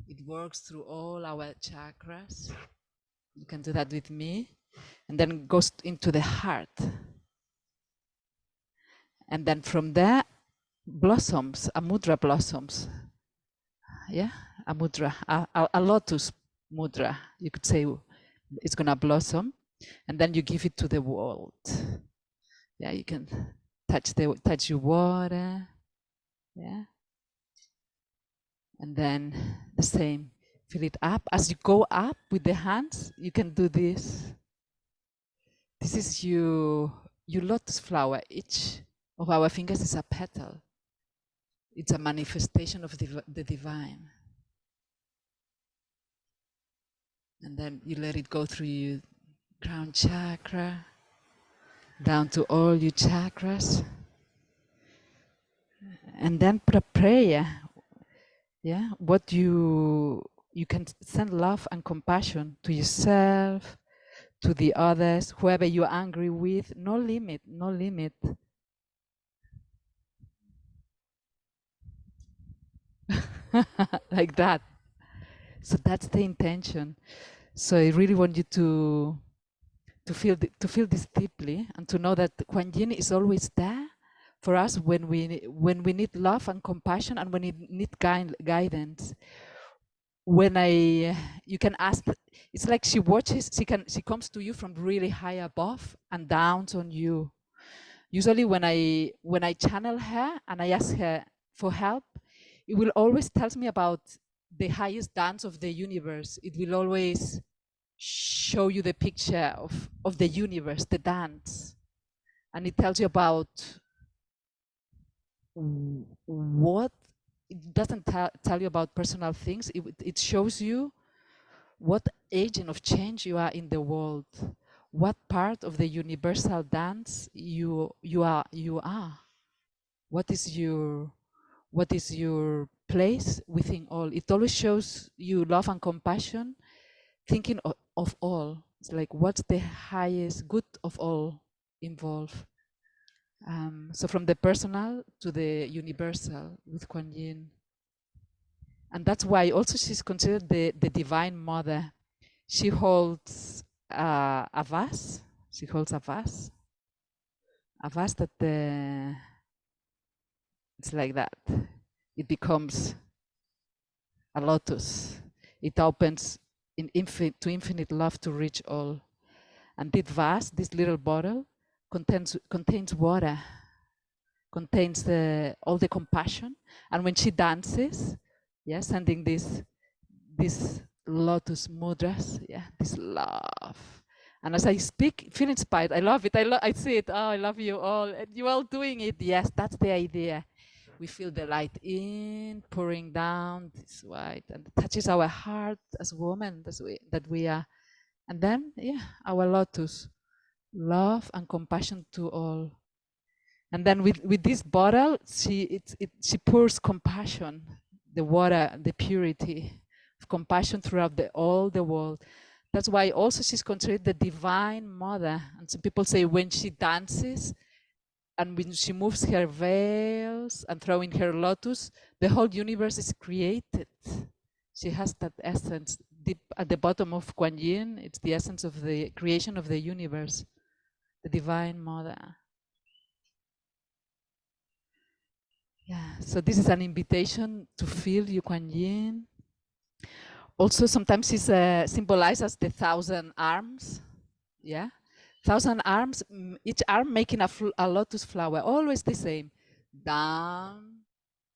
It works through all our chakras. You can do that with me. And then goes into the heart. And then from there blossoms, a mudra blossoms. Yeah, a mudra, a lotus mudra, you could say, it's gonna blossom, and then you give it to the world. Yeah, you can touch your water. Yeah, and then the same. Fill it up. As you go up with the hands, you can do this. This is your lotus flower. Each of our fingers is a petal. It's a manifestation of the divine. And then you let it go through your crown chakra, down to all your chakras. And then put a prayer. Yeah, what you can send love and compassion to yourself, to the others, whoever you're angry with. No limit, no limit. Like that. So that's the intention. So I really want you to feel this deeply, and to know that Kuan Yin is always there for us when we need love and compassion, and when we need guidance. When you can ask, it's like she watches, she comes to you from really high above and downs on you. Usually when I channel her and I ask her for help, it will always tells me about the highest dance of the universe. It will always show you the picture of the universe, the dance. And it tells you about what, it doesn't tell you about personal things. It shows you what agent of change you are in the world, what part of the universal dance you are. What is your place within all? It always shows you love and compassion, thinking of all. It's like, what's the highest good of all involved? So from the personal to the universal with Kuan Yin. And that's why also she's considered the divine mother. She holds a vase. She holds a vase that it's like that. It becomes a lotus. It opens to infinite love to reach all. And this vase, this little bottle, contains water, contains all the compassion. And when she dances, yeah, sending this lotus mudras, yeah, this love. And as I speak, feel inspired. I love it. I see it. Oh, I love you all. And you all doing it. Yes, that's the idea. We feel the light in, pouring down this white, and it touches our heart as women that we are. And then, yeah, our lotus, love and compassion to all. And then with this bottle, she pours compassion, the water, the purity of compassion throughout all the world. That's why also she's considered the divine mother. And some people say when she dances and when she moves her veils and throwing her lotus, the whole universe is created. She has that essence deep at the bottom of Kuan Yin. It's the essence of the creation of the universe, the divine mother. Yeah, so this is an invitation to feel your Kuan Yin. Also, sometimes it's symbolized as the 1,000 arms. Yeah, 1,000 arms, each arm making a lotus flower, always the same. Down,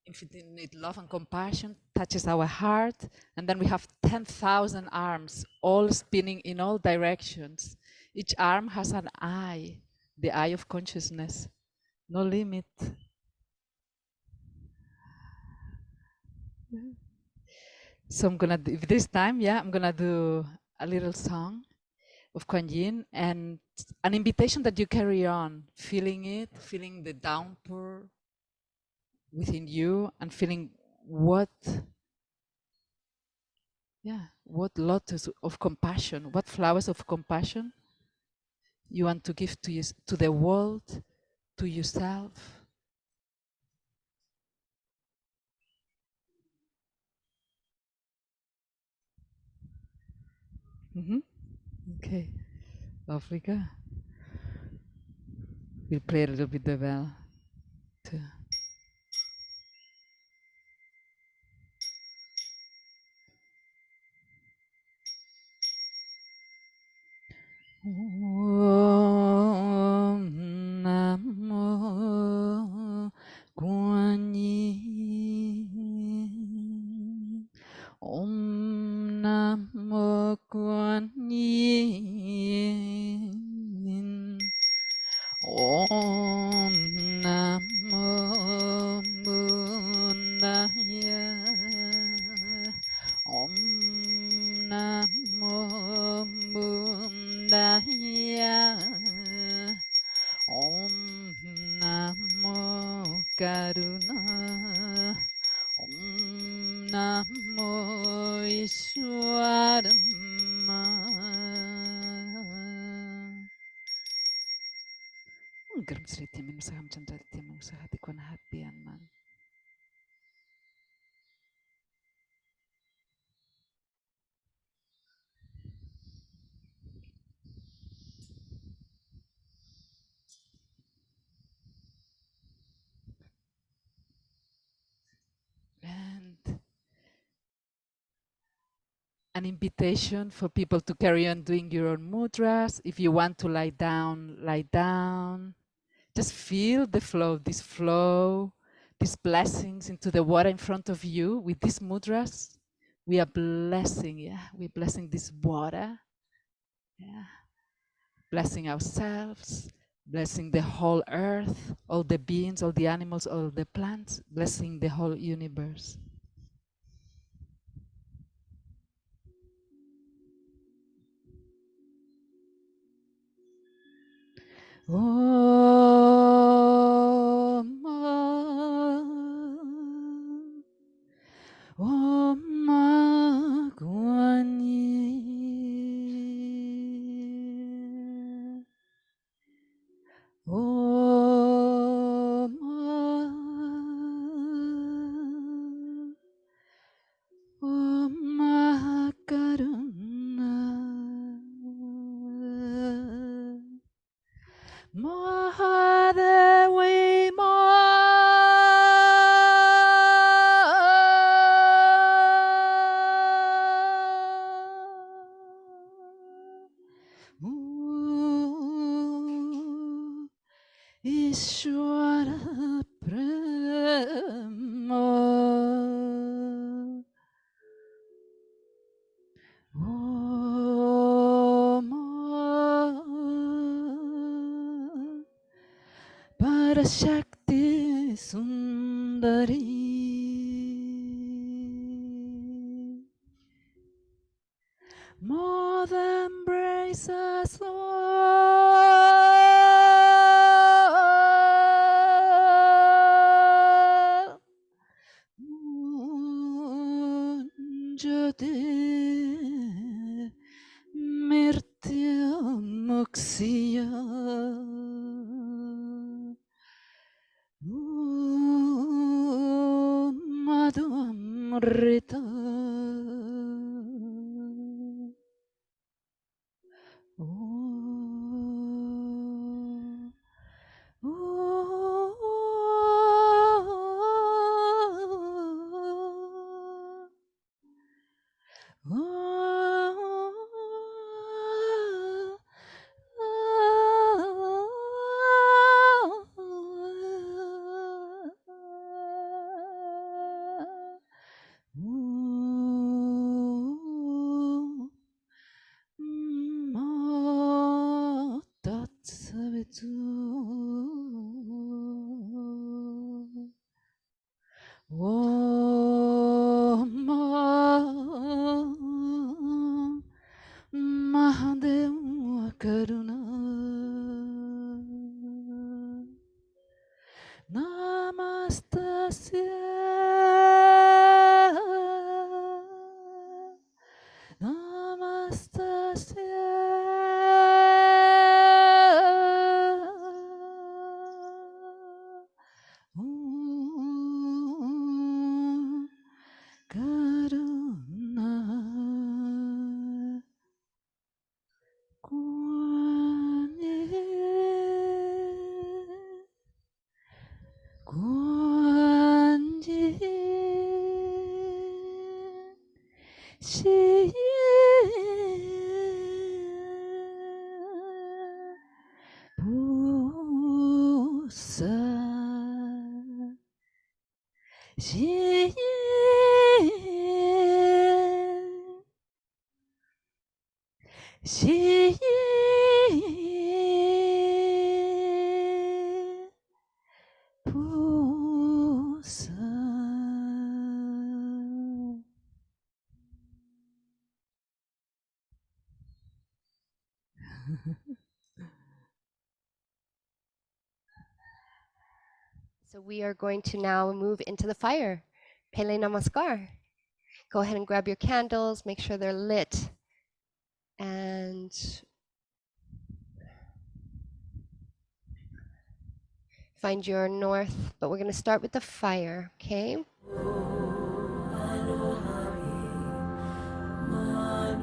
infinite love and compassion touches our heart, and then we have 10,000 arms, all spinning in all directions. Each arm has an eye, the eye of consciousness, no limit. So I'm gonna, if this time, yeah, I'm gonna do a little song of Kuan Yin and an invitation that you carry on, feeling it, feeling the downpour within you, and feeling what lotus of compassion, what flowers of compassion you want to give to the world, to yourself. Okay, Africa. We'll play a little bit the bell too. Om Namo Kuan Yin. Om Namo Kuan Yin. Om Namo Buddhaya. Om Namo Buddhaya. Om Namo Karuna. Om Namo Ishwarama. Garam Sriti Minusaham Chandrati Minusahati Kwanahati Anman. And an invitation for people to carry on doing your own mudras. If you want to lie down, lie down. Just feel the flow, these blessings into the water in front of you with these mudras. We are blessing, we're blessing this water, blessing ourselves, blessing the whole earth, all the beings, all the animals, all the plants, blessing the whole universe. Om Om Kuan Yin. Om Karuna. Mahadevi Ma. Ishwara Prema. Om Parashakti Sundari. More than embrace us all. Jyote Mirtya Muksya. Madhumrita. Om Mahadeva Karuna. Namastasya. Namastasya. Karuna. Kuan Yin. Kuan Yin. Shi 喜悦 菩萨。So we are going to now move into the fire. Pele Namaskar. Go ahead and grab your candles, make sure they're lit, and find your north. But we're going to start with the fire, okay?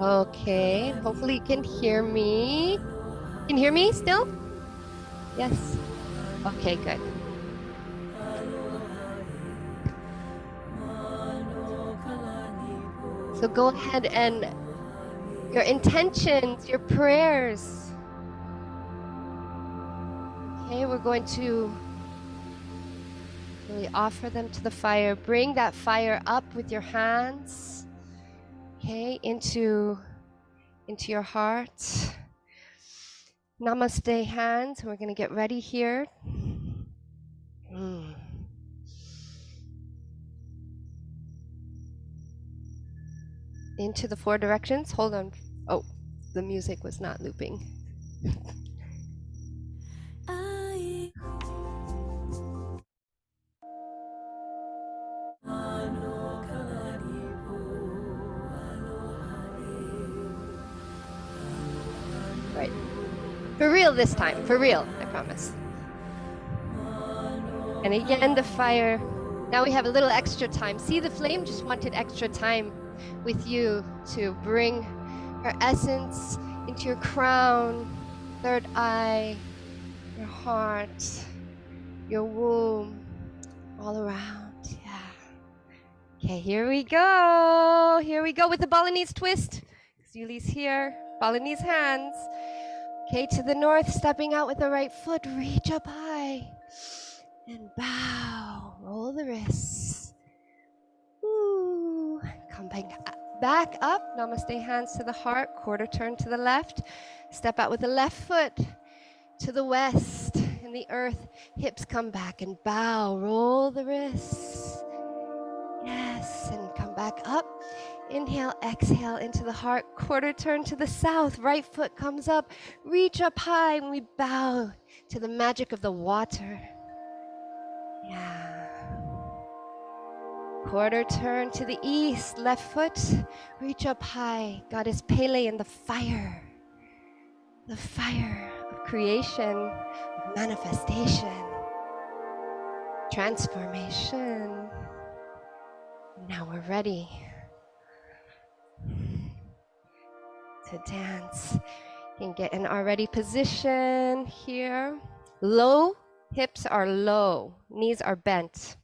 Okay, hopefully you can hear me. Can you hear me still? Yes. Okay, good. So go ahead and your intentions, your prayers. Okay, we're going to really offer them to the fire. Bring that fire up with your hands, okay, into your heart. Namaste hands. We're going to get ready here. Into the four directions. Hold on. Oh, the music was not looping. Right. For real this time. For real, I promise. And again, the fire. Now we have a little extra time. See, the flame just wanted extra time with you to bring her essence into your crown, third eye, your heart, your womb, all around. Yeah. Okay, here we go. Here we go with the Balinese twist. Yuli's here. Balinese hands. Okay, to the north, stepping out with the right foot. Reach up high and bow. Roll the wrists. Ooh. Come back up. Namaste hands to the heart. Quarter turn to the left. Step out with the left foot to the west. In the earth, hips come back and bow. Roll the wrists. Yes, and come back up. Inhale, exhale into the heart. Quarter turn to the south. Right foot comes up. Reach up high and we bow to the magic of the water. Yeah. Quarter turn to the east. Left foot. Reach up high. Goddess Pele in the fire. The fire of creation, of manifestation, transformation. Now we're ready to dance. You can get in our ready position here. Low, hips are low, knees are bent.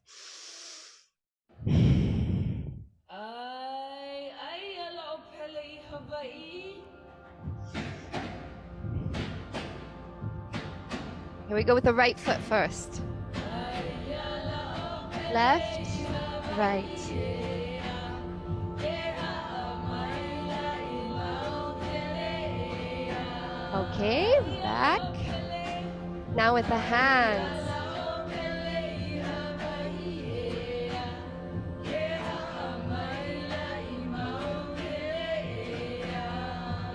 Here we go with the right foot first. Left, right. Okay, back. Now with the hands.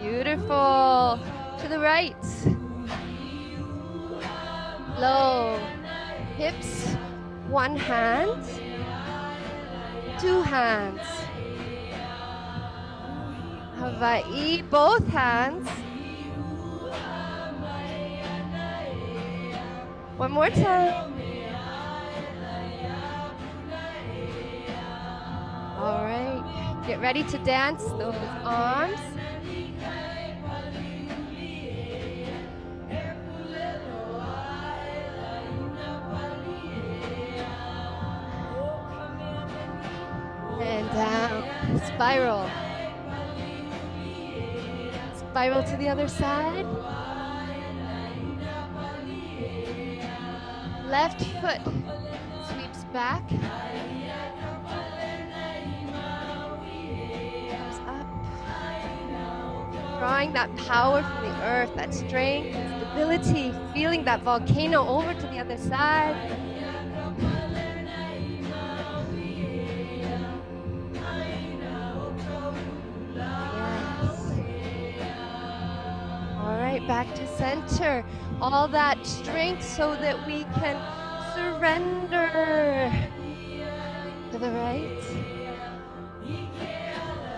Beautiful. To the right. Low. Hips, one hand. Two hands. Hawaii, both hands. One more time. All right. Get ready to dance those arms. And down. Spiral. Spiral to the other side. Left foot sweeps back. Comes up. drawing that power from the earth, that strength and stability, feeling that volcano over to the other side. Yes. All right, back to center. All that strength so that we can surrender to the right,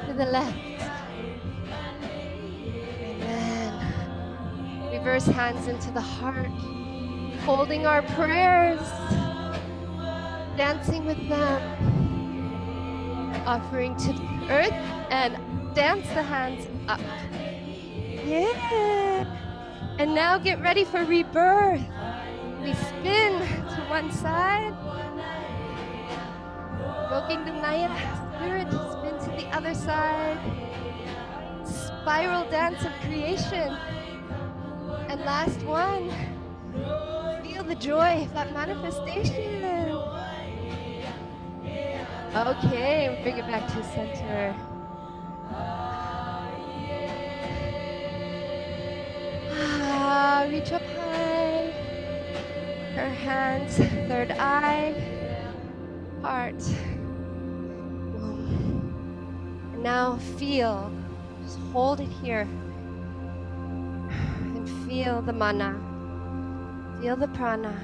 to the left, and then reverse hands into the heart, holding our prayers, dancing with them, offering to earth, and dance the hands up. Yeah. And now get ready for rebirth. We spin to one side, invoking the Naya spirit, spin to the other side, spiral dance of creation. And last one, feel the joy of that manifestation. Okay, bring it back to center. Reach up high. Her hands, third eye, heart. Womb. And now feel, just hold it here and feel the mana, feel the prana,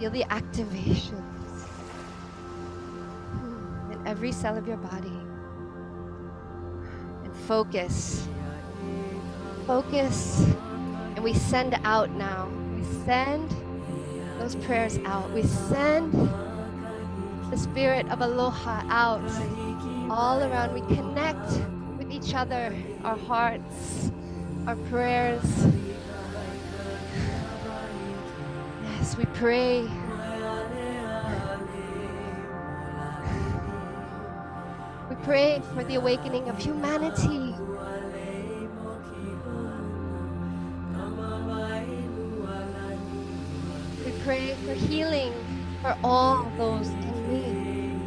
feel the activations in every cell of your body. And focus, focus. And we send out now. We send those prayers out. We send the spirit of aloha out all around. We connect with each other, our hearts, our prayers. Yes, we pray. We pray for the awakening of humanity. We pray for healing for all those in need.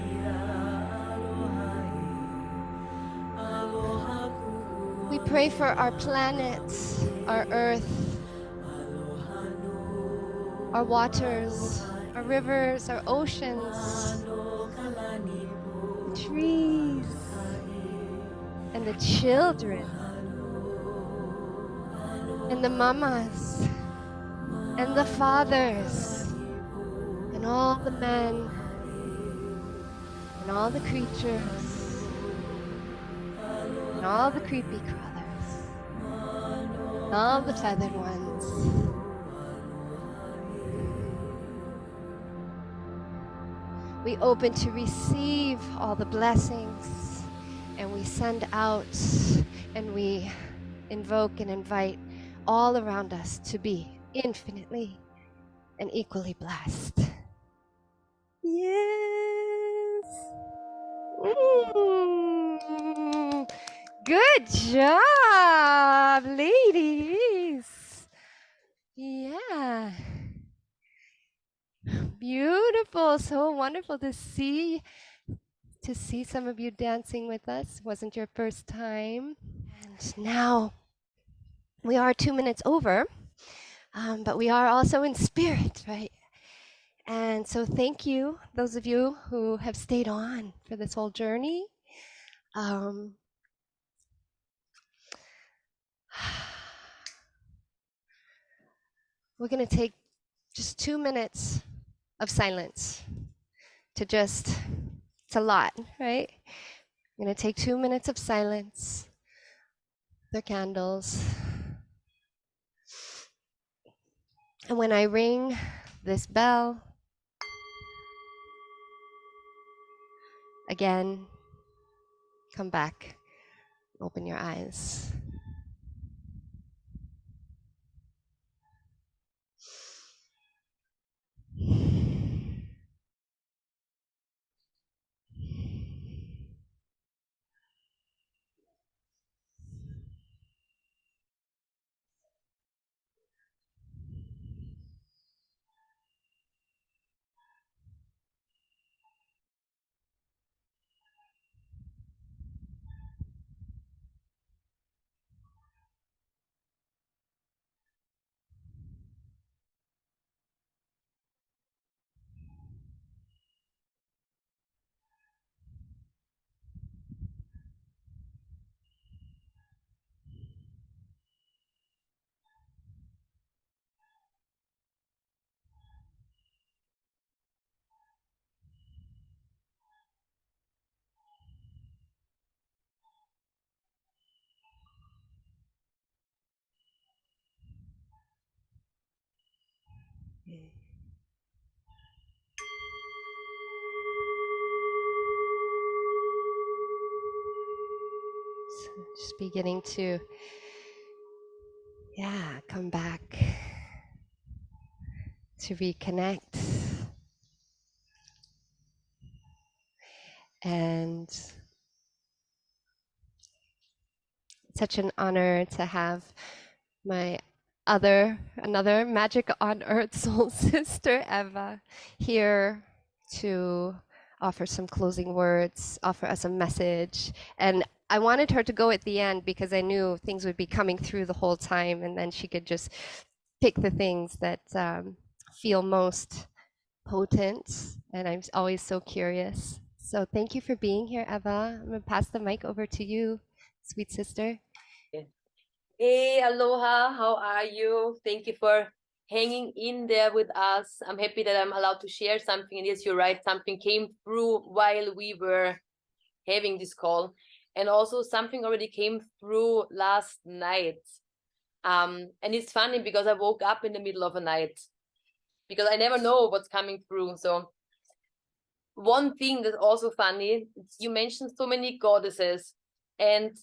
We pray for our planet, our earth, our waters, our rivers, our oceans, the trees, and the children, and the mamas, and the fathers, and all the men, and all the creatures, and all the creepy crawlers, and all the feathered ones. We open to receive all the blessings, and we send out, and we invoke and invite all around us to be infinitely and equally blessed. Yes. Mm. Good job, ladies. Yeah. Beautiful. So wonderful to see some of you dancing with us. Wasn't your first time. And now we are 2 minutes over, but we are also in spirit, right? And so thank you, those of you who have stayed on for this whole journey. We're going to take just 2 minutes of silence to just, it's a lot, right? I'm going to take 2 minutes of silence, their candles. And when I ring this bell, again, come back, open your eyes. So just beginning to, yeah, come back to reconnect. And such an honor to have my another Magic on Earth soul sister, Eva, here to offer some closing words, offer us a message. And I wanted her to go at the end because I knew things would be coming through the whole time, and then she could just pick the things that feel most potent. And I'm always so curious. So thank you for being here, Eva. I'm going to pass the mic over to you, sweet sister. Hey, aloha, how are you? Thank you for hanging in there with us. I'm happy that I'm allowed to share something. And yes, you're right, something came through while we were having this call. And also something already came through last night. And it's funny because I woke up in the middle of the night because I never know what's coming through. So one thing that's also funny, you mentioned so many goddesses, and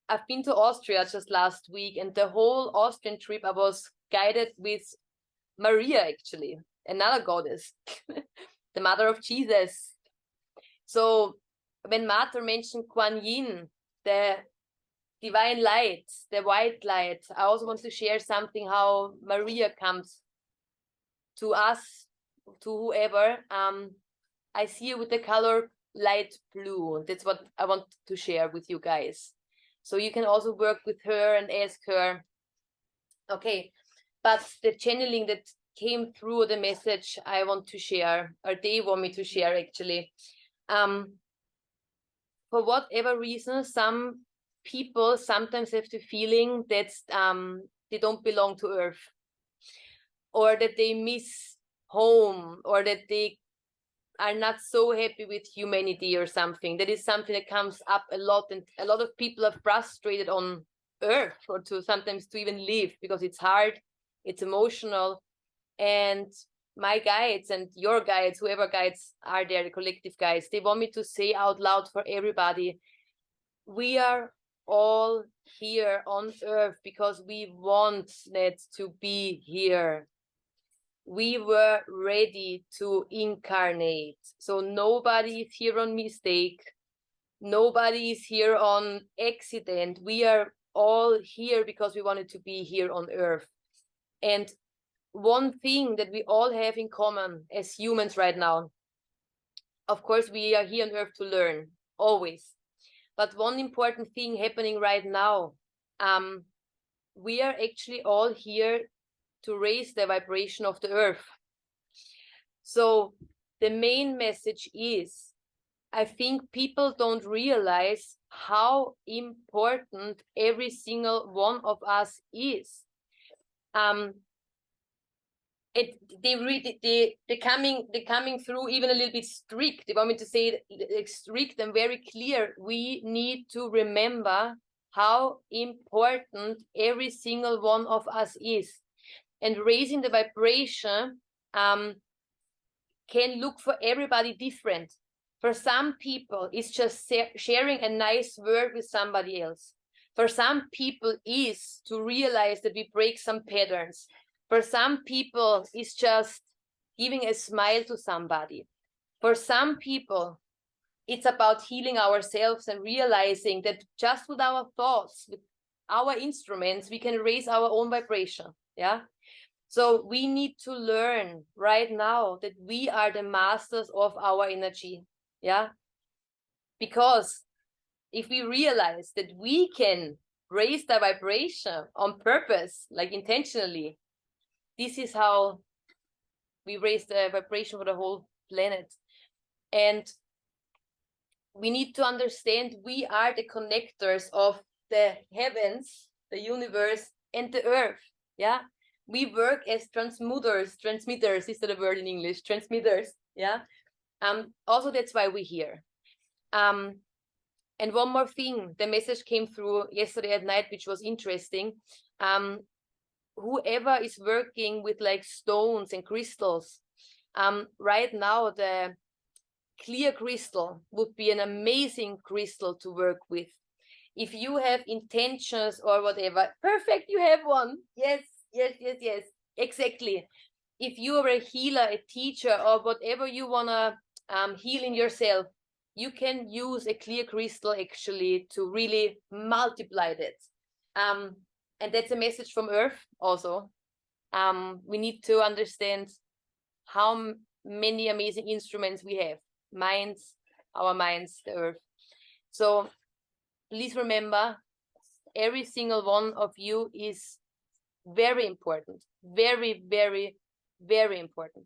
I've been to Austria just last week, and the whole Austrian trip I was guided with Maria, actually, another goddess, the mother of Jesus. So when Mater mentioned Kuan Yin, the divine light, the white light, I also want to share something how Maria comes to us, to whoever. I see her with the color light blue. That's what I want to share with you guys. So you can also work with her and ask her. Okay, but the channeling that came through the message I want to share, or they want me to share actually. For whatever reason, some people sometimes have the feeling that they don't belong to Earth, or that they miss home, or that they are not so happy with humanity or something. That is something that comes up a lot, and a lot of people are frustrated on Earth, or to sometimes to even live, because it's hard, it's emotional. And my guides and your guides, whoever guides are there, the collective guides, they want me to say out loud for everybody, we are all here on Earth because we wanted to be here. We were ready to incarnate. So nobody is here on mistake. Nobody is here on accident. We are all here because we wanted to be here on Earth. And one thing that we all have in common as humans right now, of course, we are here on Earth to learn, always. But one important thing happening right now, we are actually all here to raise the vibration of the Earth. So the main message is, I think people don't realize how important every single one of us is. They're coming through even a little bit strict. They want me to say it strict and very clear. We need to remember how important every single one of us is. And raising the vibration can look for everybody different. For some people, it's just sharing a nice word with somebody else. For some people, is to realize that we break some patterns. For some people, it's just giving a smile to somebody. For some people, it's about healing ourselves and realizing that just with our thoughts, with our instruments, we can raise our own vibration. Yeah. So we need to learn right now that we are the masters of our energy. Yeah. Because if we realize that we can raise the vibration on purpose, like intentionally, this is how we raise the vibration for the whole planet. And we need to understand we are the connectors of the heavens, the universe, and the earth. Yeah. We work as transmitters is that a word in English? Transmitters. Yeah. Also, that's why we're here. And one more thing, the message came through yesterday at night, which was interesting. whoever is working with like stones and crystals, right now the clear crystal would be an amazing crystal to work with. If you have intentions or whatever, perfect, you have one. Yes, yes, yes, yes, exactly. If you are a healer, a teacher, or whatever you want to heal in yourself, you can use a clear crystal actually to really multiply that. And that's a message from Earth also. We need to understand how many amazing instruments we have. Minds, our minds, the Earth. So please remember, every single one of you is very important. Very, very, very important.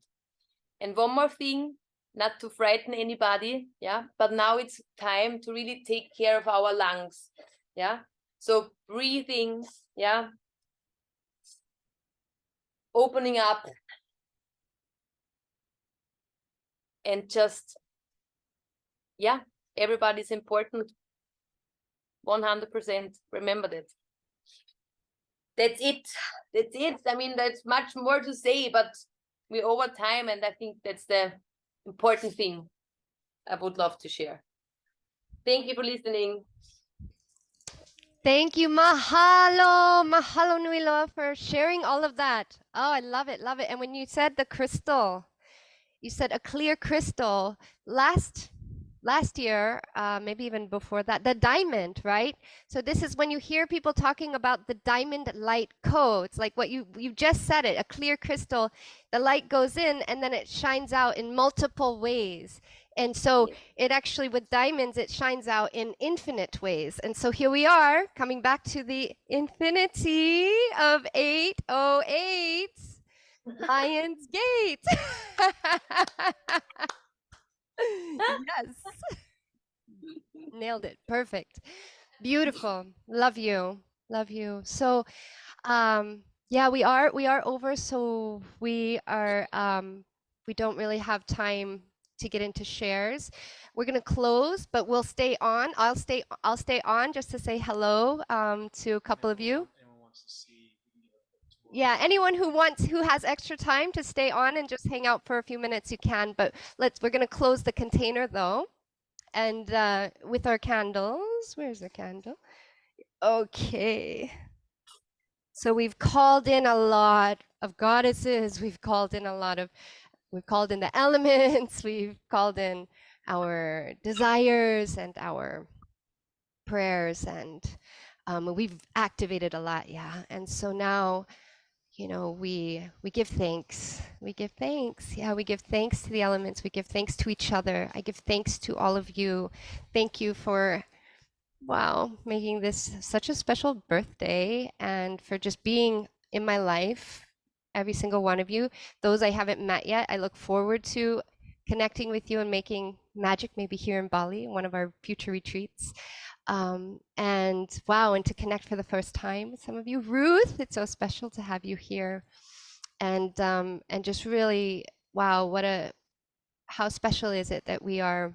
And one more thing, not to frighten anybody, yeah, but now it's time to really take care of our lungs, yeah. So breathing, yeah, opening up, and just, yeah, everybody's important. 100%. Remember that. That's it. That's it. I mean, there's much more to say, but we're over time, and I think that's the important thing I would love to share. Thank you for listening. Thank you. Mahalo. Mahalo nui loa for sharing all of that. Oh, I love it. Love it. And when you said the crystal, you said a clear crystal. Last year, maybe even before that, the diamond, right? So this is when you hear people talking about the diamond light codes, like what you just said it, a clear crystal, the light goes in and then it shines out in multiple ways. And so Yes. it actually, with diamonds, it shines out in infinite ways. And so here we are coming back to the infinity of 808 Lion's Gate. Yes. Nailed it. Perfect. Beautiful. Love you. Love you. So, yeah, we are over, so we don't really have time to get into shares. We're gonna close, but we'll stay on. I'll stay on just to say hello to a couple of you. Yeah, anyone who has extra time to stay on and just hang out for a few minutes, you can, but we're gonna close the container though. And with our candles, where's the candle? Okay. So we've called in a lot of goddesses. We've called in the elements. We've called in our desires and our prayers, and we've activated a lot, yeah. And so now, we give thanks. We give thanks. Yeah, we give thanks to the elements. We give thanks to each other. I give thanks to all of you. Thank you for, wow, making this such a special birthday and for just being in my life, every single one of you. Those I haven't met yet, I look forward to connecting with you and making magic maybe here in Bali, one of our future retreats. And wow, and to connect for the first time with some of you. Ruth, it's so special to have you here. And just really, wow, how special is it that we are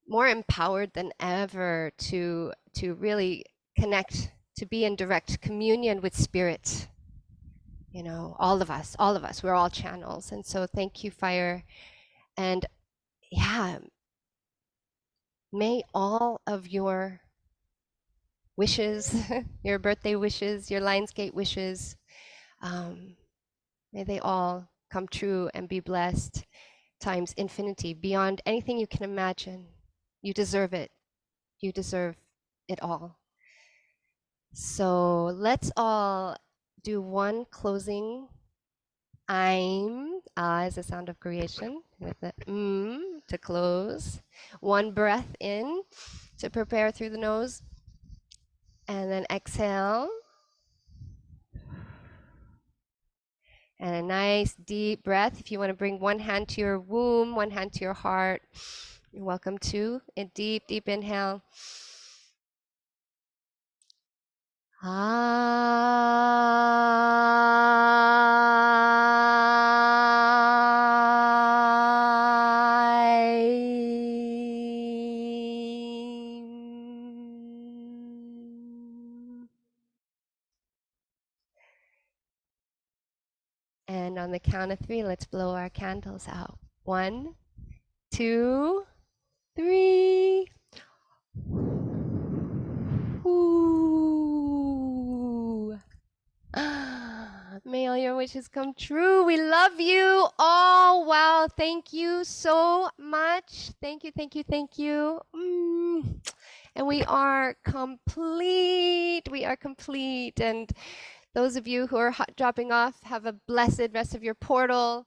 more empowered than ever to really connect, to be in direct communion with spirit. All of us, we're all channels. And so thank you, Fire. And yeah, may all of your wishes, your birthday wishes, your Lionsgate wishes, may they all come true and be blessed times infinity, beyond anything you can imagine. You deserve it. You deserve it all. So let's all do one closing I'm as a sound of creation with the to close. One breath in to prepare through the nose. And then exhale. And a nice deep breath. If you want to bring one hand to your womb, one hand to your heart, you're welcome to. A deep, deep inhale. And on the count of 3, let's blow our candles out. 1, 2, 3. Ooh. May all your wishes come true. We love you all. Wow. Thank you so much. Thank you, thank you, thank you. And we are complete. We are complete. And those of you who are dropping off, have a blessed rest of your portal.